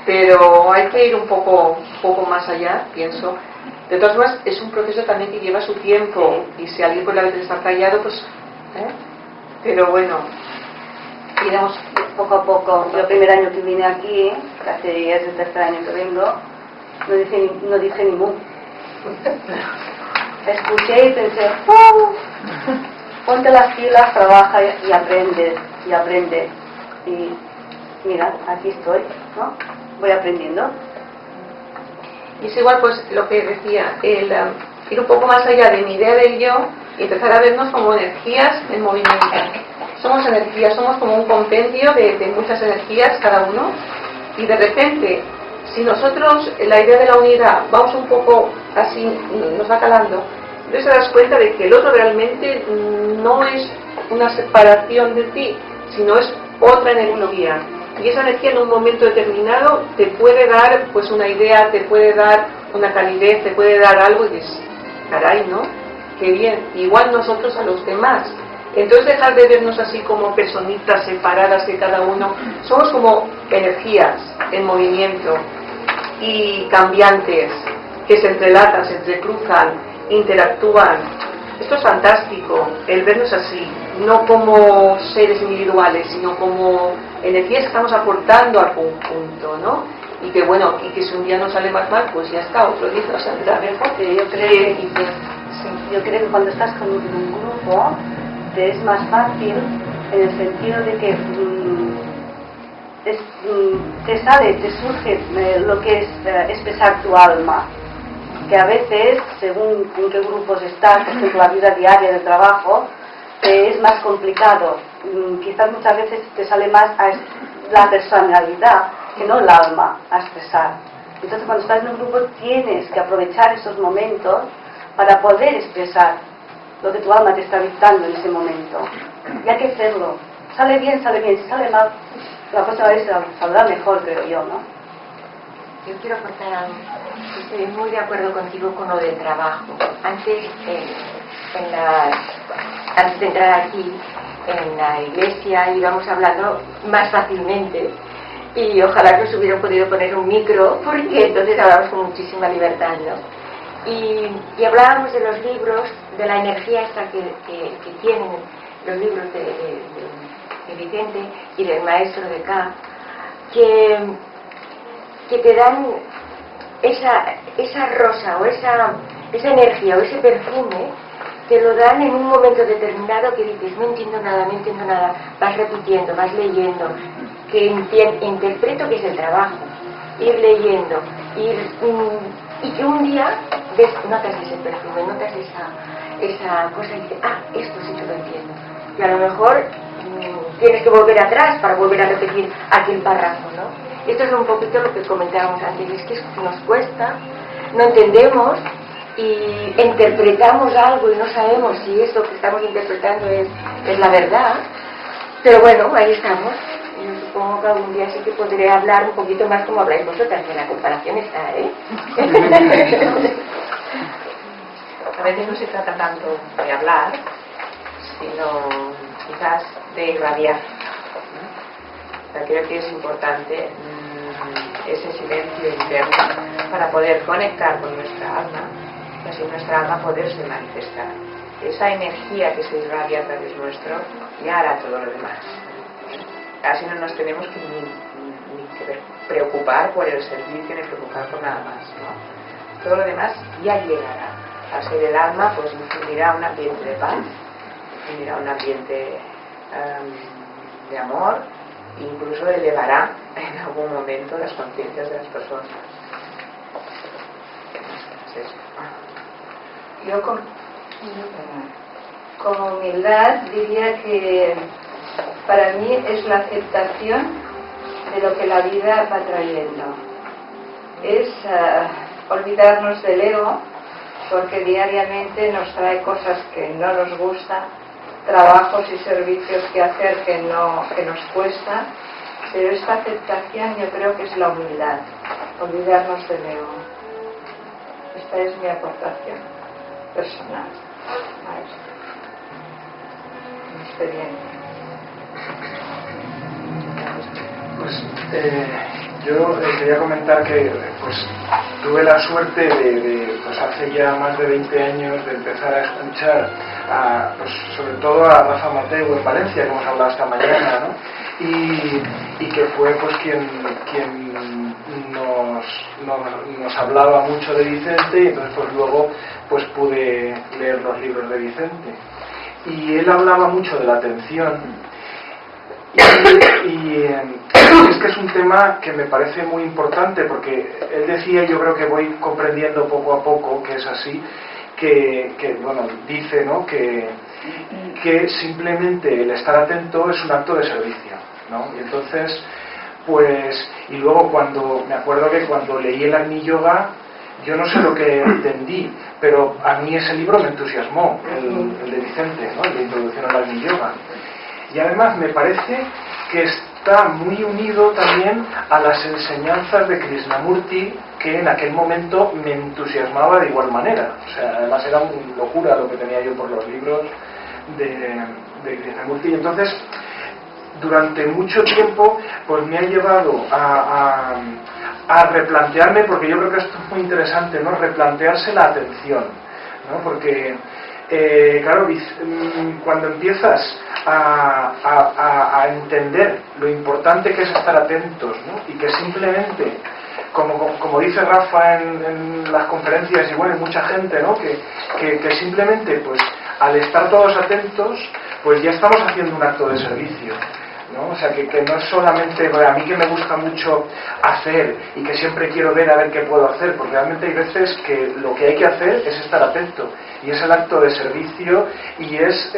Pero hay que ir un poco más allá, pienso. De todas formas, es un proceso también que lleva su tiempo, y si alguien por la vez está callado, pues... Pero bueno,
iremos poco a poco. Yo el primer año que vine aquí, casi es el tercer año que vengo, no dije ni mu. Escuché y pensé, ponte las pilas, trabaja y aprende. Y mira, aquí estoy, ¿no? Voy aprendiendo.
Y es igual, pues lo que decía, el ir un poco más allá de mi idea del yo y empezar a vernos como energías en movimiento. Somos energías, somos como un compendio de muchas energías cada uno, y de repente, si nosotros la idea de la unidad vamos un poco así, nos va calando, entonces te das cuenta de que el otro realmente no es una separación de ti, sino es otra energía. Y esa energía en un momento determinado te puede dar pues una idea, te puede dar una calidez, te puede dar algo, y dices, caray, ¿no? Qué bien. Igual nosotros a los demás. Entonces dejar de vernos así como personitas separadas de cada uno. Somos como energías en movimiento y cambiantes, que se entrelazan, se entrecruzan, interactúan. Esto es fantástico, el vernos así, no como seres individuales, sino como energías que estamos aportando al conjunto, ¿no? Y que bueno, y que si un día nos sale más mal, pues ya está, otro día nos saldrá mejor.
Yo creo que cuando estás con un grupo te es más fácil, en el sentido de que te surge lo que es expresar tu alma, que a veces, según en qué grupos estás, por ejemplo, la vida diaria de trabajo, es más complicado. Quizás muchas veces te sale más la personalidad que no el alma a expresar. Entonces, cuando estás en un grupo tienes que aprovechar esos momentos para poder expresar lo que tu alma te está dictando en ese momento. Y hay que hacerlo. Sale bien, si sale mal, la próxima vez saldrá mejor, creo yo, ¿no?
Yo quiero aportar algo. Estoy muy de acuerdo contigo con lo del trabajo. Antes de entrar aquí, en la iglesia, íbamos hablando más fácilmente, y ojalá que nos hubieran podido poner un micro, porque entonces hablamos con muchísima libertad, ¿no? Y hablábamos de los libros, de la energía esta que tienen los libros de Vicente y del maestro de K, que te dan esa rosa o esa energía o ese perfume, te lo dan en un momento determinado que dices, no entiendo nada, vas repitiendo, vas leyendo, que interpreto que es el trabajo, ir leyendo, y que un día notas ese perfume, notas esa cosa y dices, esto sí que lo entiendo. Y a lo mejor tienes que volver atrás para volver a repetir aquel párrafo, ¿no? Esto es un poquito lo que comentábamos antes, es que nos cuesta, no entendemos y interpretamos algo y no sabemos si esto que estamos interpretando es la verdad, pero bueno, ahí estamos. Yo supongo que algún día sí que podré hablar un poquito más como habláis vosotras, que la comparación está, ¿eh?
A veces no se trata tanto de hablar, sino quizás de irradiar, ¿no? O sea, creo que es importante ese silencio interno para poder conectar con nuestra alma, y así nuestra alma poderse manifestar. Esa energía que se irradia a través nuestro ya hará todo lo demás. Así no nos tenemos que ni que preocupar por el servicio ni preocupar por nada más, ¿no? Todo lo demás ya llegará. Al ser el alma, pues infundirá un ambiente de paz, infundirá un ambiente de amor, e incluso elevará en algún momento las conciencias de las personas. Es eso.
Yo con humildad diría que para mí es la aceptación de lo que la vida va trayendo. Es olvidarnos del ego, porque diariamente nos trae cosas que no nos gustan, trabajos y servicios que hacer que nos cuesta, pero esta aceptación yo creo que es la humildad, olvidarnos del ego. Esta es mi aportación personal a esto, mi experiencia.
Pues yo quería comentar que pues tuve la suerte de pues hace ya más de 20 años de empezar a escuchar pues sobre todo a Rafa Mateu en Valencia, que hemos hablado esta mañana, ¿no? Y que fue pues quien nos hablaba mucho de Vicente, y entonces pues luego pues pude leer los libros de Vicente, y él hablaba mucho de la atención. Y es que es un tema que me parece muy importante, porque él decía, y yo creo que voy comprendiendo poco a poco que es así, que bueno, dice, ¿no?, que simplemente el estar atento es un acto de servicio, ¿no? Y entonces, pues, y luego me acuerdo que cuando leí el Agni Yoga, yo no sé lo que entendí, pero a mí ese libro me entusiasmó, el de Vicente, ¿no?, el de Introducción al Agni Yoga. Y además me parece que está muy unido también a las enseñanzas de Krishnamurti, que en aquel momento me entusiasmaba de igual manera. O sea, además era una locura lo que tenía yo por los libros de Krishnamurti. Y entonces, durante mucho tiempo, pues me ha llevado a replantearme, porque yo creo que esto es muy interesante, ¿no?, replantearse la atención, ¿no? Porque claro, cuando empiezas a entender lo importante que es estar atentos, ¿no?, y que simplemente, como dice Rafa en las conferencias, y bueno, hay mucha gente, ¿no?, que simplemente, pues, al estar todos atentos, pues ya estamos haciendo un acto de servicio, ¿no? O sea, que no es solamente, a mí que me gusta mucho hacer y que siempre quiero ver a ver qué puedo hacer, porque realmente hay veces que lo que hay que hacer es estar atento, y es el acto de servicio, y es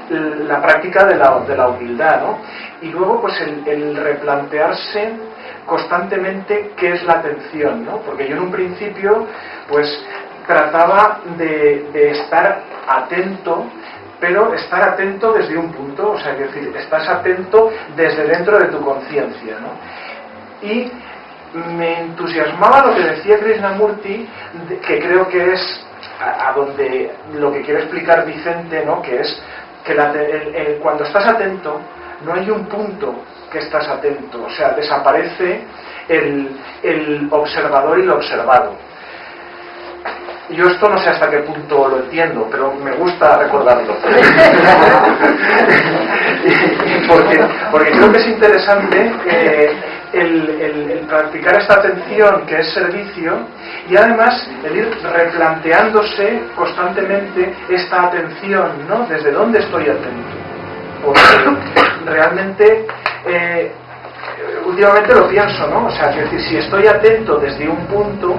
la práctica de la humildad, ¿no? Y luego pues el replantearse constantemente qué es la atención, ¿no? Porque yo en un principio pues trataba de estar atento, pero estar atento desde un punto, o sea, es decir, estás atento desde dentro de tu conciencia, ¿no? Y me entusiasmaba lo que decía Krishnamurti, que creo que es a donde lo que quiere explicar Vicente, ¿no?, que es que cuando estás atento no hay un punto que estás atento, o sea, desaparece el observador y lo observado. Yo esto no sé hasta qué punto lo entiendo, pero me gusta recordarlo. porque creo que es interesante el practicar esta atención, que es servicio, y además el ir replanteándose constantemente esta atención, ¿no?, desde dónde estoy atento. Porque realmente últimamente lo pienso, ¿no? O sea, que si estoy atento desde un punto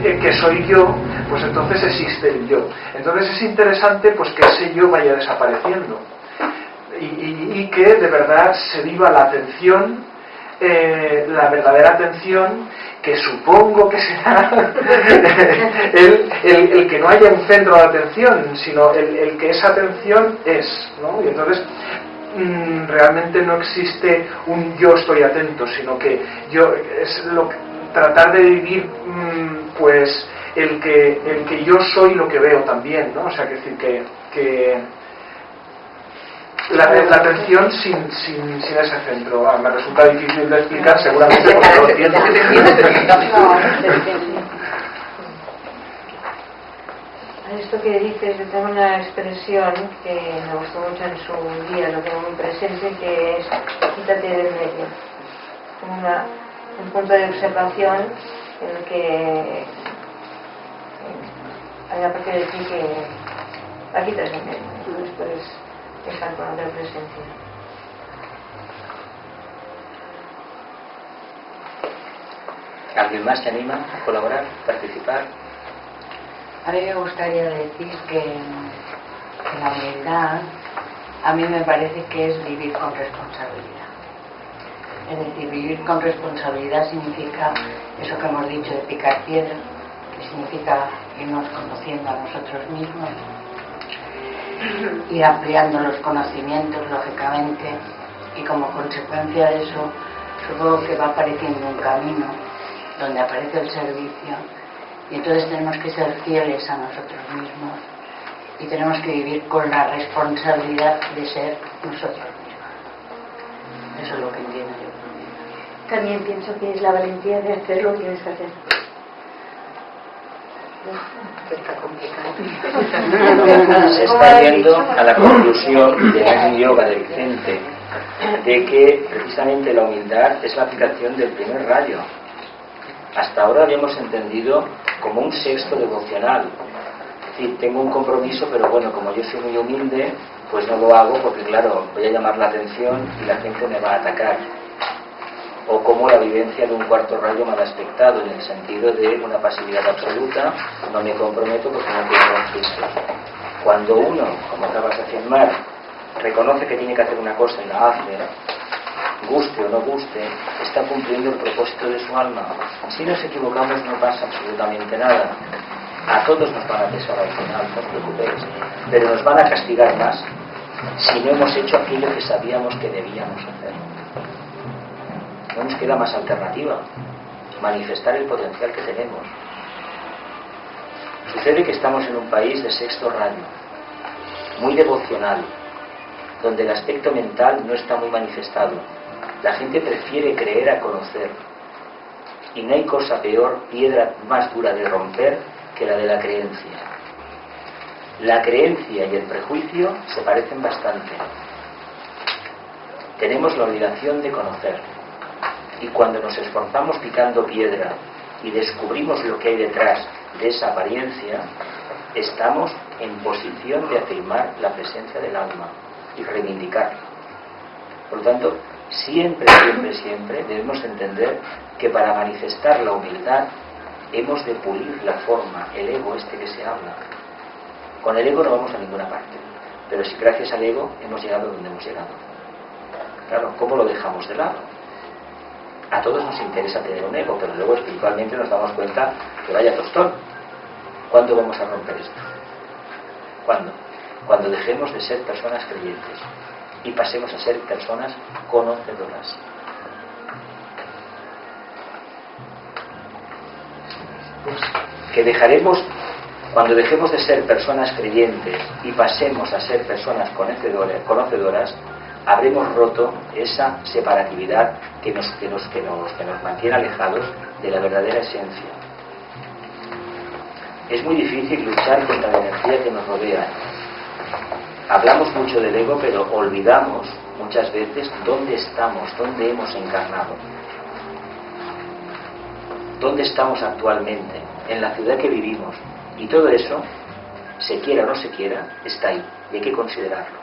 que soy yo, pues entonces existe el yo. Entonces es interesante pues que ese yo vaya desapareciendo y que de verdad se viva la atención, la verdadera atención, que supongo que será el que no haya un centro de atención, sino el que esa atención es, ¿no? Y entonces realmente no existe un yo estoy atento, sino que yo es tratar de vivir pues el que yo soy lo que veo también, ¿no? O sea, que decir que la atención sin ese centro me resulta difícil de explicar, seguramente porque no lo entiendo.
Esto que dices, yo tengo una expresión que me gustó mucho en su día, lo tengo muy presente, que es quítate del medio. Un punto de observación en el que hay una parte de ti que la quitas del medio, entonces puedes estar con otra presencia.
¿Alguien más se anima a colaborar, participar?
A mí me gustaría decir que la humildad a mí me parece que es vivir con responsabilidad. Es decir, vivir con responsabilidad significa eso que hemos dicho de picar piedra, que significa irnos conociendo a nosotros mismos, ir ampliando los conocimientos, lógicamente, y como consecuencia de eso, supongo que va apareciendo un camino donde aparece el servicio, y entonces tenemos que ser fieles a nosotros mismos y tenemos que vivir con la responsabilidad de ser nosotros mismos. Eso es lo que entiendo yo.
También pienso que es la valentía de hacer lo que tienes que hacer.
Se está yendo a la conclusión de la yoga de Vicente, de que precisamente la humildad es la aplicación del primer rayo. Hasta ahora habíamos entendido como un sexto devocional. Es decir, tengo un compromiso, pero bueno, como yo soy muy humilde, pues no lo hago porque claro, voy a llamar la atención y la gente me va a atacar. O como la vivencia de un cuarto rayo mal aspectado, en el sentido de una pasividad absoluta, no me comprometo porque no quiero conflictos. Cuando uno, como acabas de afirmar, reconoce que tiene que hacer una cosa y la hace, guste o no guste, está cumpliendo el propósito de su alma. Si nos equivocamos no pasa absolutamente nada. A todos nos van a pesar al final, no os preocupéis, pero nos van a castigar más si no hemos hecho aquello que sabíamos que debíamos hacer. No nos queda más alternativa, manifestar el potencial que tenemos. Sucede que estamos en un país de sexto rayo, muy devocional, donde el aspecto mental no está muy manifestado. La gente prefiere creer a conocer, y no hay cosa peor, piedra más dura de romper que la de la creencia. La creencia y el prejuicio se parecen bastante. Tenemos la obligación de conocer, y cuando nos esforzamos picando piedra y descubrimos lo que hay detrás de esa apariencia, estamos en posición de afirmar la presencia del alma y reivindicarla. Por lo tanto, siempre debemos entender que para manifestar la humildad hemos de pulir la forma, el ego este que se habla. Con el ego no vamos a ninguna parte, pero si gracias al ego hemos llegado donde hemos llegado. Claro, ¿cómo lo dejamos de lado? A todos nos interesa tener un ego, pero luego espiritualmente nos damos cuenta que vaya tostón. ¿Cuándo vamos a romper esto? ¿Cuándo? Cuando dejemos de ser personas creyentes y pasemos a ser personas conocedoras. Que dejaremos, cuando dejemos de ser personas creyentes y pasemos a ser personas conocedoras, habremos roto esa separatividad que nos mantiene alejados de la verdadera esencia. Es muy difícil luchar contra la energía que nos rodea. Hablamos mucho del ego, pero olvidamos muchas veces dónde estamos, dónde hemos encarnado, dónde estamos actualmente, en la ciudad que vivimos. Y todo eso, se quiera o no se quiera, está ahí y hay que considerarlo.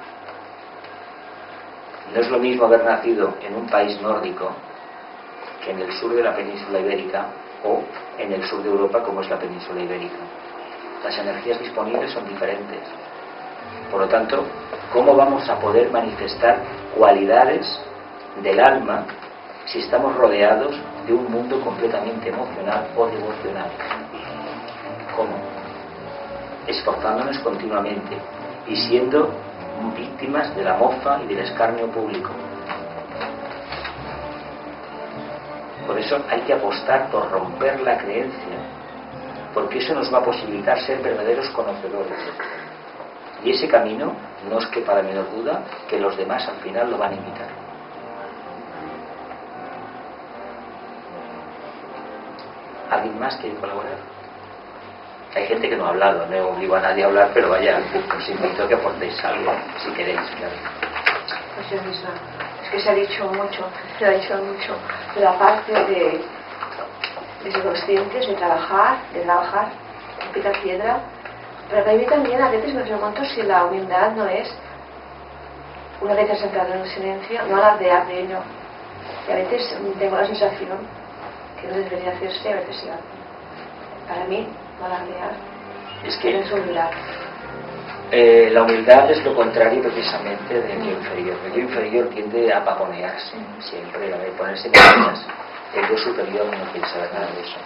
No es lo mismo haber nacido en un país nórdico que en el sur de la península ibérica o en el sur de Europa como es la península ibérica. Las energías disponibles son diferentes. Por lo tanto, ¿cómo vamos a poder manifestar cualidades del alma si estamos rodeados de un mundo completamente emocional o devocional? ¿Cómo? Esforzándonos continuamente y siendo víctimas de la mofa y del escarnio público. Por eso hay que apostar por romper la creencia, porque eso nos va a posibilitar ser verdaderos conocedores. Y ese camino, no es que para menor duda, que los demás al final lo van a imitar. ¿Alguien más quiere colaborar? Hay gente que no ha hablado, no obligo a nadie a hablar, pero vaya, os invito a que aportéis algo, si queréis, claro.
Pues yo misma. Es que se ha dicho mucho de la parte de ser conscientes, de trabajar, de picar piedra, pero para mí también a veces me pregunto si la humildad no es, una vez sentado en el silencio, no alardear de ello. Y a veces tengo la sensación que no debería hacerse, a veces sí. Para mí, no alardear
es que
es humildad.
La humildad es lo contrario precisamente del yo inferior. El yo inferior tiende a pavonearse siempre, a ponerse medallas. El yo superior no quiere saber nada de eso.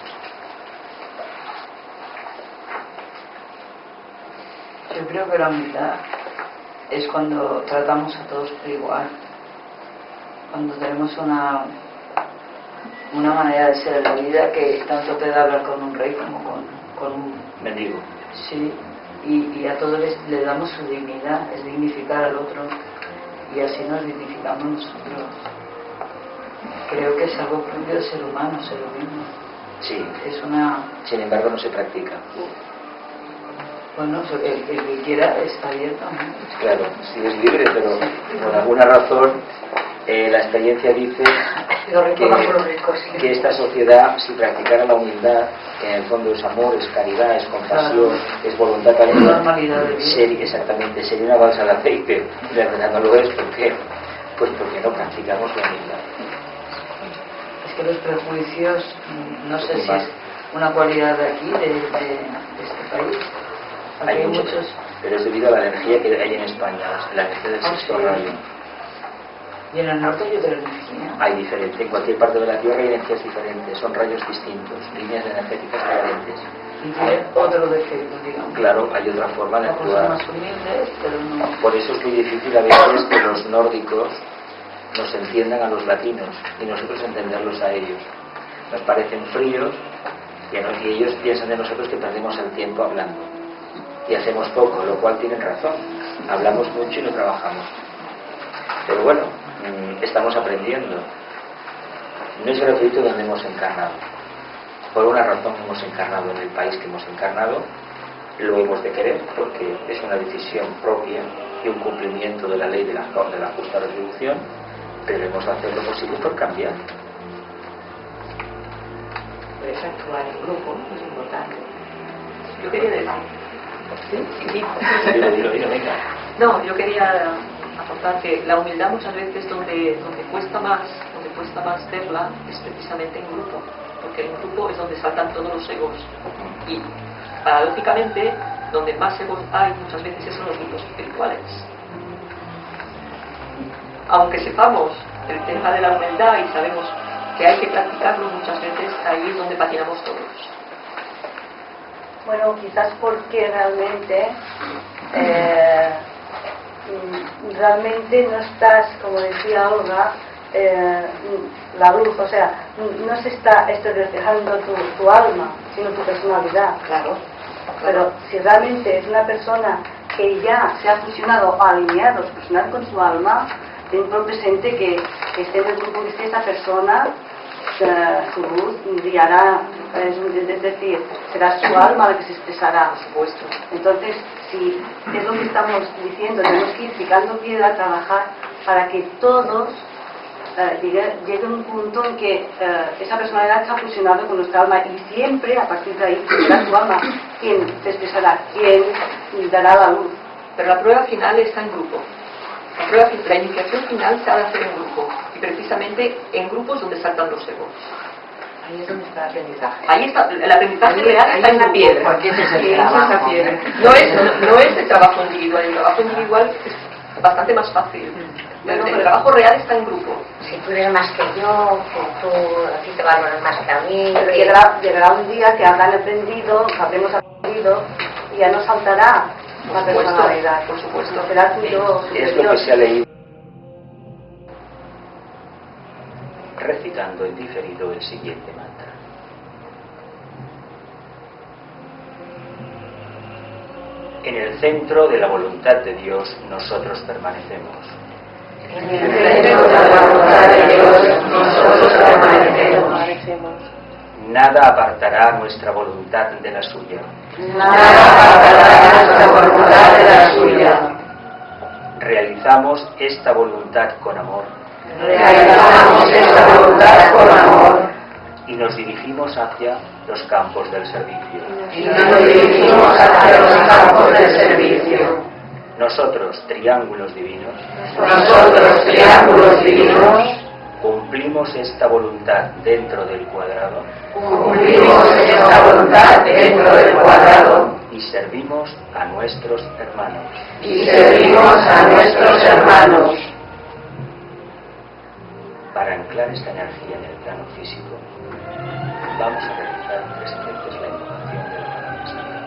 Yo creo que la humildad es cuando tratamos a todos por igual, cuando tenemos una manera de ser en la vida que tanto te da hablar con un rey como con un
mendigo.
Sí, y a todos le damos su dignidad, es dignificar al otro, y así nos dignificamos nosotros. Creo que es algo propio del ser humano, ser lo mismo.
Sí,
es
sin embargo no se practica.
Bueno, el que quiera está abierto, ¿no?
Claro, sí es libre, pero por alguna razón la experiencia dice que esta sociedad, si practicara la humildad, que en el fondo es amor, es caridad, es compasión, es voluntad exactamente, sería una balsa de aceite. La verdad no lo es, ¿por qué? Pues porque no practicamos la humildad.
Es que los prejuicios, no sé si es una cualidad de aquí, de este país.
Hay muchos, pero es debido a la energía que hay en España, la energía del sexto rayo.
¿Y en el norte hay otra energía?
Hay diferente, en cualquier parte de la Tierra hay energías diferentes, son rayos distintos, líneas energéticas diferentes.
Y tiene otro defecto, digamos.
Claro, hay otra forma de actuar.
Más humildes, pero no.
Por eso es muy difícil a veces que los nórdicos nos entiendan a los latinos y nosotros entenderlos a ellos. Nos parecen fríos y ellos piensan de nosotros que perdemos el tiempo hablando. Y hacemos poco, lo cual tienen razón. Hablamos mucho y no trabajamos. Pero bueno, estamos aprendiendo. No es gratuito donde hemos encarnado. Por una razón hemos encarnado en el país que hemos encarnado. Lo hemos de querer porque es una decisión propia y un cumplimiento de la ley de la justa retribución. Pero hemos de hacer lo posible por cambiar.
Puedes actuar en grupo, es importante. Yo quería decir. ¿Sí?
Dilo, venga.
No, yo quería aportar que la humildad muchas veces donde cuesta más verla es precisamente en grupo, porque en grupo es donde saltan todos los egos y paradójicamente donde más egos hay muchas veces son los grupos espirituales. Aunque sepamos el tema de la humildad y sabemos que hay que practicarlo muchas veces, ahí es donde patinamos todos.
Bueno, quizás porque realmente no estás, como decía Olga, la luz, o sea, no se está reflejando tu alma, sino tu personalidad.
Claro.
Pero si realmente es una persona que ya se ha fusionado o alineado su personalidad con su alma, ten por presente que esté en el grupo que esté esa persona, su luz brillará, es decir, será su alma la que se expresará.
Por supuesto.
Entonces, si es lo que estamos diciendo, tenemos que ir picando piedra a trabajar para que todos llegue a un punto en que esa personalidad se ha fusionado con nuestra alma y siempre a partir de ahí será tu alma quien se expresará, quien dará la luz.
Pero la prueba final está en grupo. La iniciación final se ha de hacer en grupo y precisamente en grupos donde saltan los egos.
Ahí es donde está el aprendizaje.
Ahí está, el aprendizaje real está en la piedra.
Porque ese es el trabajo.
No es el trabajo individual. El trabajo individual es bastante más fácil. El trabajo real está en grupo.
Si tú eres más que yo, a ti te valoran más que a mí.
Pero llegará un día que habrán aprendido, habremos aprendido y ya no saltará la personalidad.
Por supuesto.
Será tuyo
Es lo que se ha leído. Recitando en diferido el siguiente mantra. En el centro de la voluntad de Dios nosotros permanecemos.
En el centro de la voluntad de Dios nosotros permanecemos.
Nada apartará nuestra voluntad de la suya.
Nada apartará nuestra voluntad de la suya.
Realizamos esta voluntad con amor.
Realizamos esta voluntad con amor.
Y nos dirigimos hacia los campos del servicio.
Y nos dirigimos hacia los campos del servicio.
Nosotros, triángulos divinos,
Nosotros, triángulos divinos,
cumplimos esta voluntad dentro del cuadrado
cumplimos esta voluntad dentro del cuadrado
y y servimos a nuestros hermanos.
Y servimos a nuestros hermanos.
Para anclar esta energía en el plano físico, vamos a realizar 3 veces la invocación de la palabra sagrada.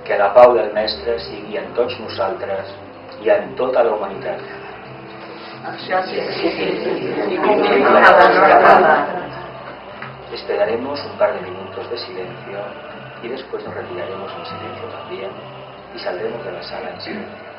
Que la pau del Mestre sigui en tots nosaltres i en tota la humanitat. Esperaremos un par de minutos de silencio y después nos retiraremos en silencio también y saldremos de la sala en silencio.